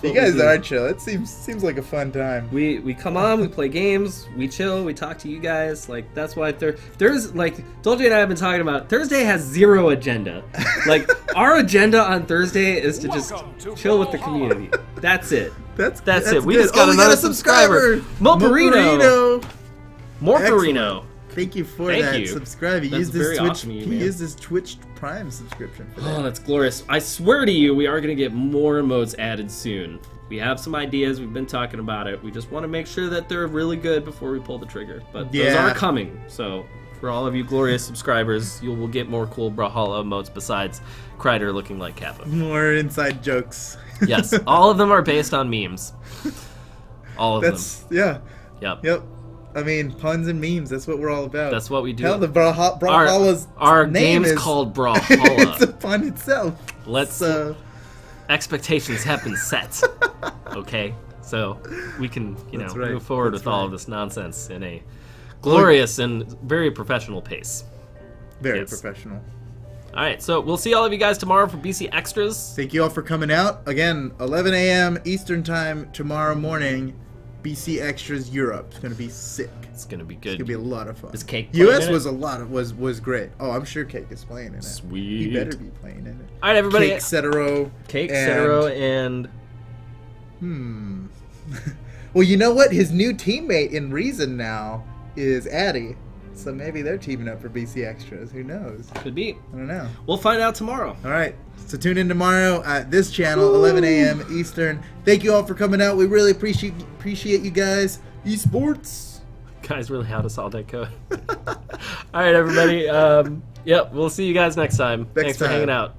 You guys are chill. It seems like a fun time. We come on, we play games, we chill, we talk to you guys. Like, that's why there's like Dolce and I have been talking about. Thursday has zero agenda. Like, our agenda on Thursday is to just chill with the community. That's it. That's it. We just got another subscriber. Moperino. Morperino. Thank you for that. Subscribe. He used this Twitch Prime subscription for that. Oh, that's glorious. I swear to you, we are going to get more emotes added soon. We have some ideas. We've been talking about it. We just want to make sure that they're really good before we pull the trigger. But those are coming. So for all of you glorious subscribers, you will get more cool Brawlhalla emotes besides Kreider looking like Kappa. More inside jokes. Yes. All of them are based on memes. All of them. Yeah. Yep. I mean, puns and memes, that's what we're all about. That's what we do. Hell, the Brawlhalla's our name game's called Brawlhalla. It's a pun itself. Expectations have been set. Okay? So we can, move forward with all of this nonsense in a glorious and very professional pace. Very professional. Alright, so we'll see all of you guys tomorrow for BC Extras. Thank you all for coming out. Again, 11 a.m. Eastern Time tomorrow morning. BC Extras Europe. It's gonna be sick. It's gonna be good. It's gonna be a lot of fun. Is Cake US was great. Oh, I'm sure Cake is playing in it. Sweet. He better be playing in it. All right, everybody. Cake, Cetero, and well, you know what? His new teammate in Reason now is Addy. So maybe they're teaming up for BC Extras. Who knows? Could be. I don't know. We'll find out tomorrow. All right. So tune in tomorrow at this channel, 11 a.m. Eastern. Thank you all for coming out. We really appreciate you guys. Esports. Guys really had us all that code. All right, everybody. We'll see you guys next time. Thanks for hanging out.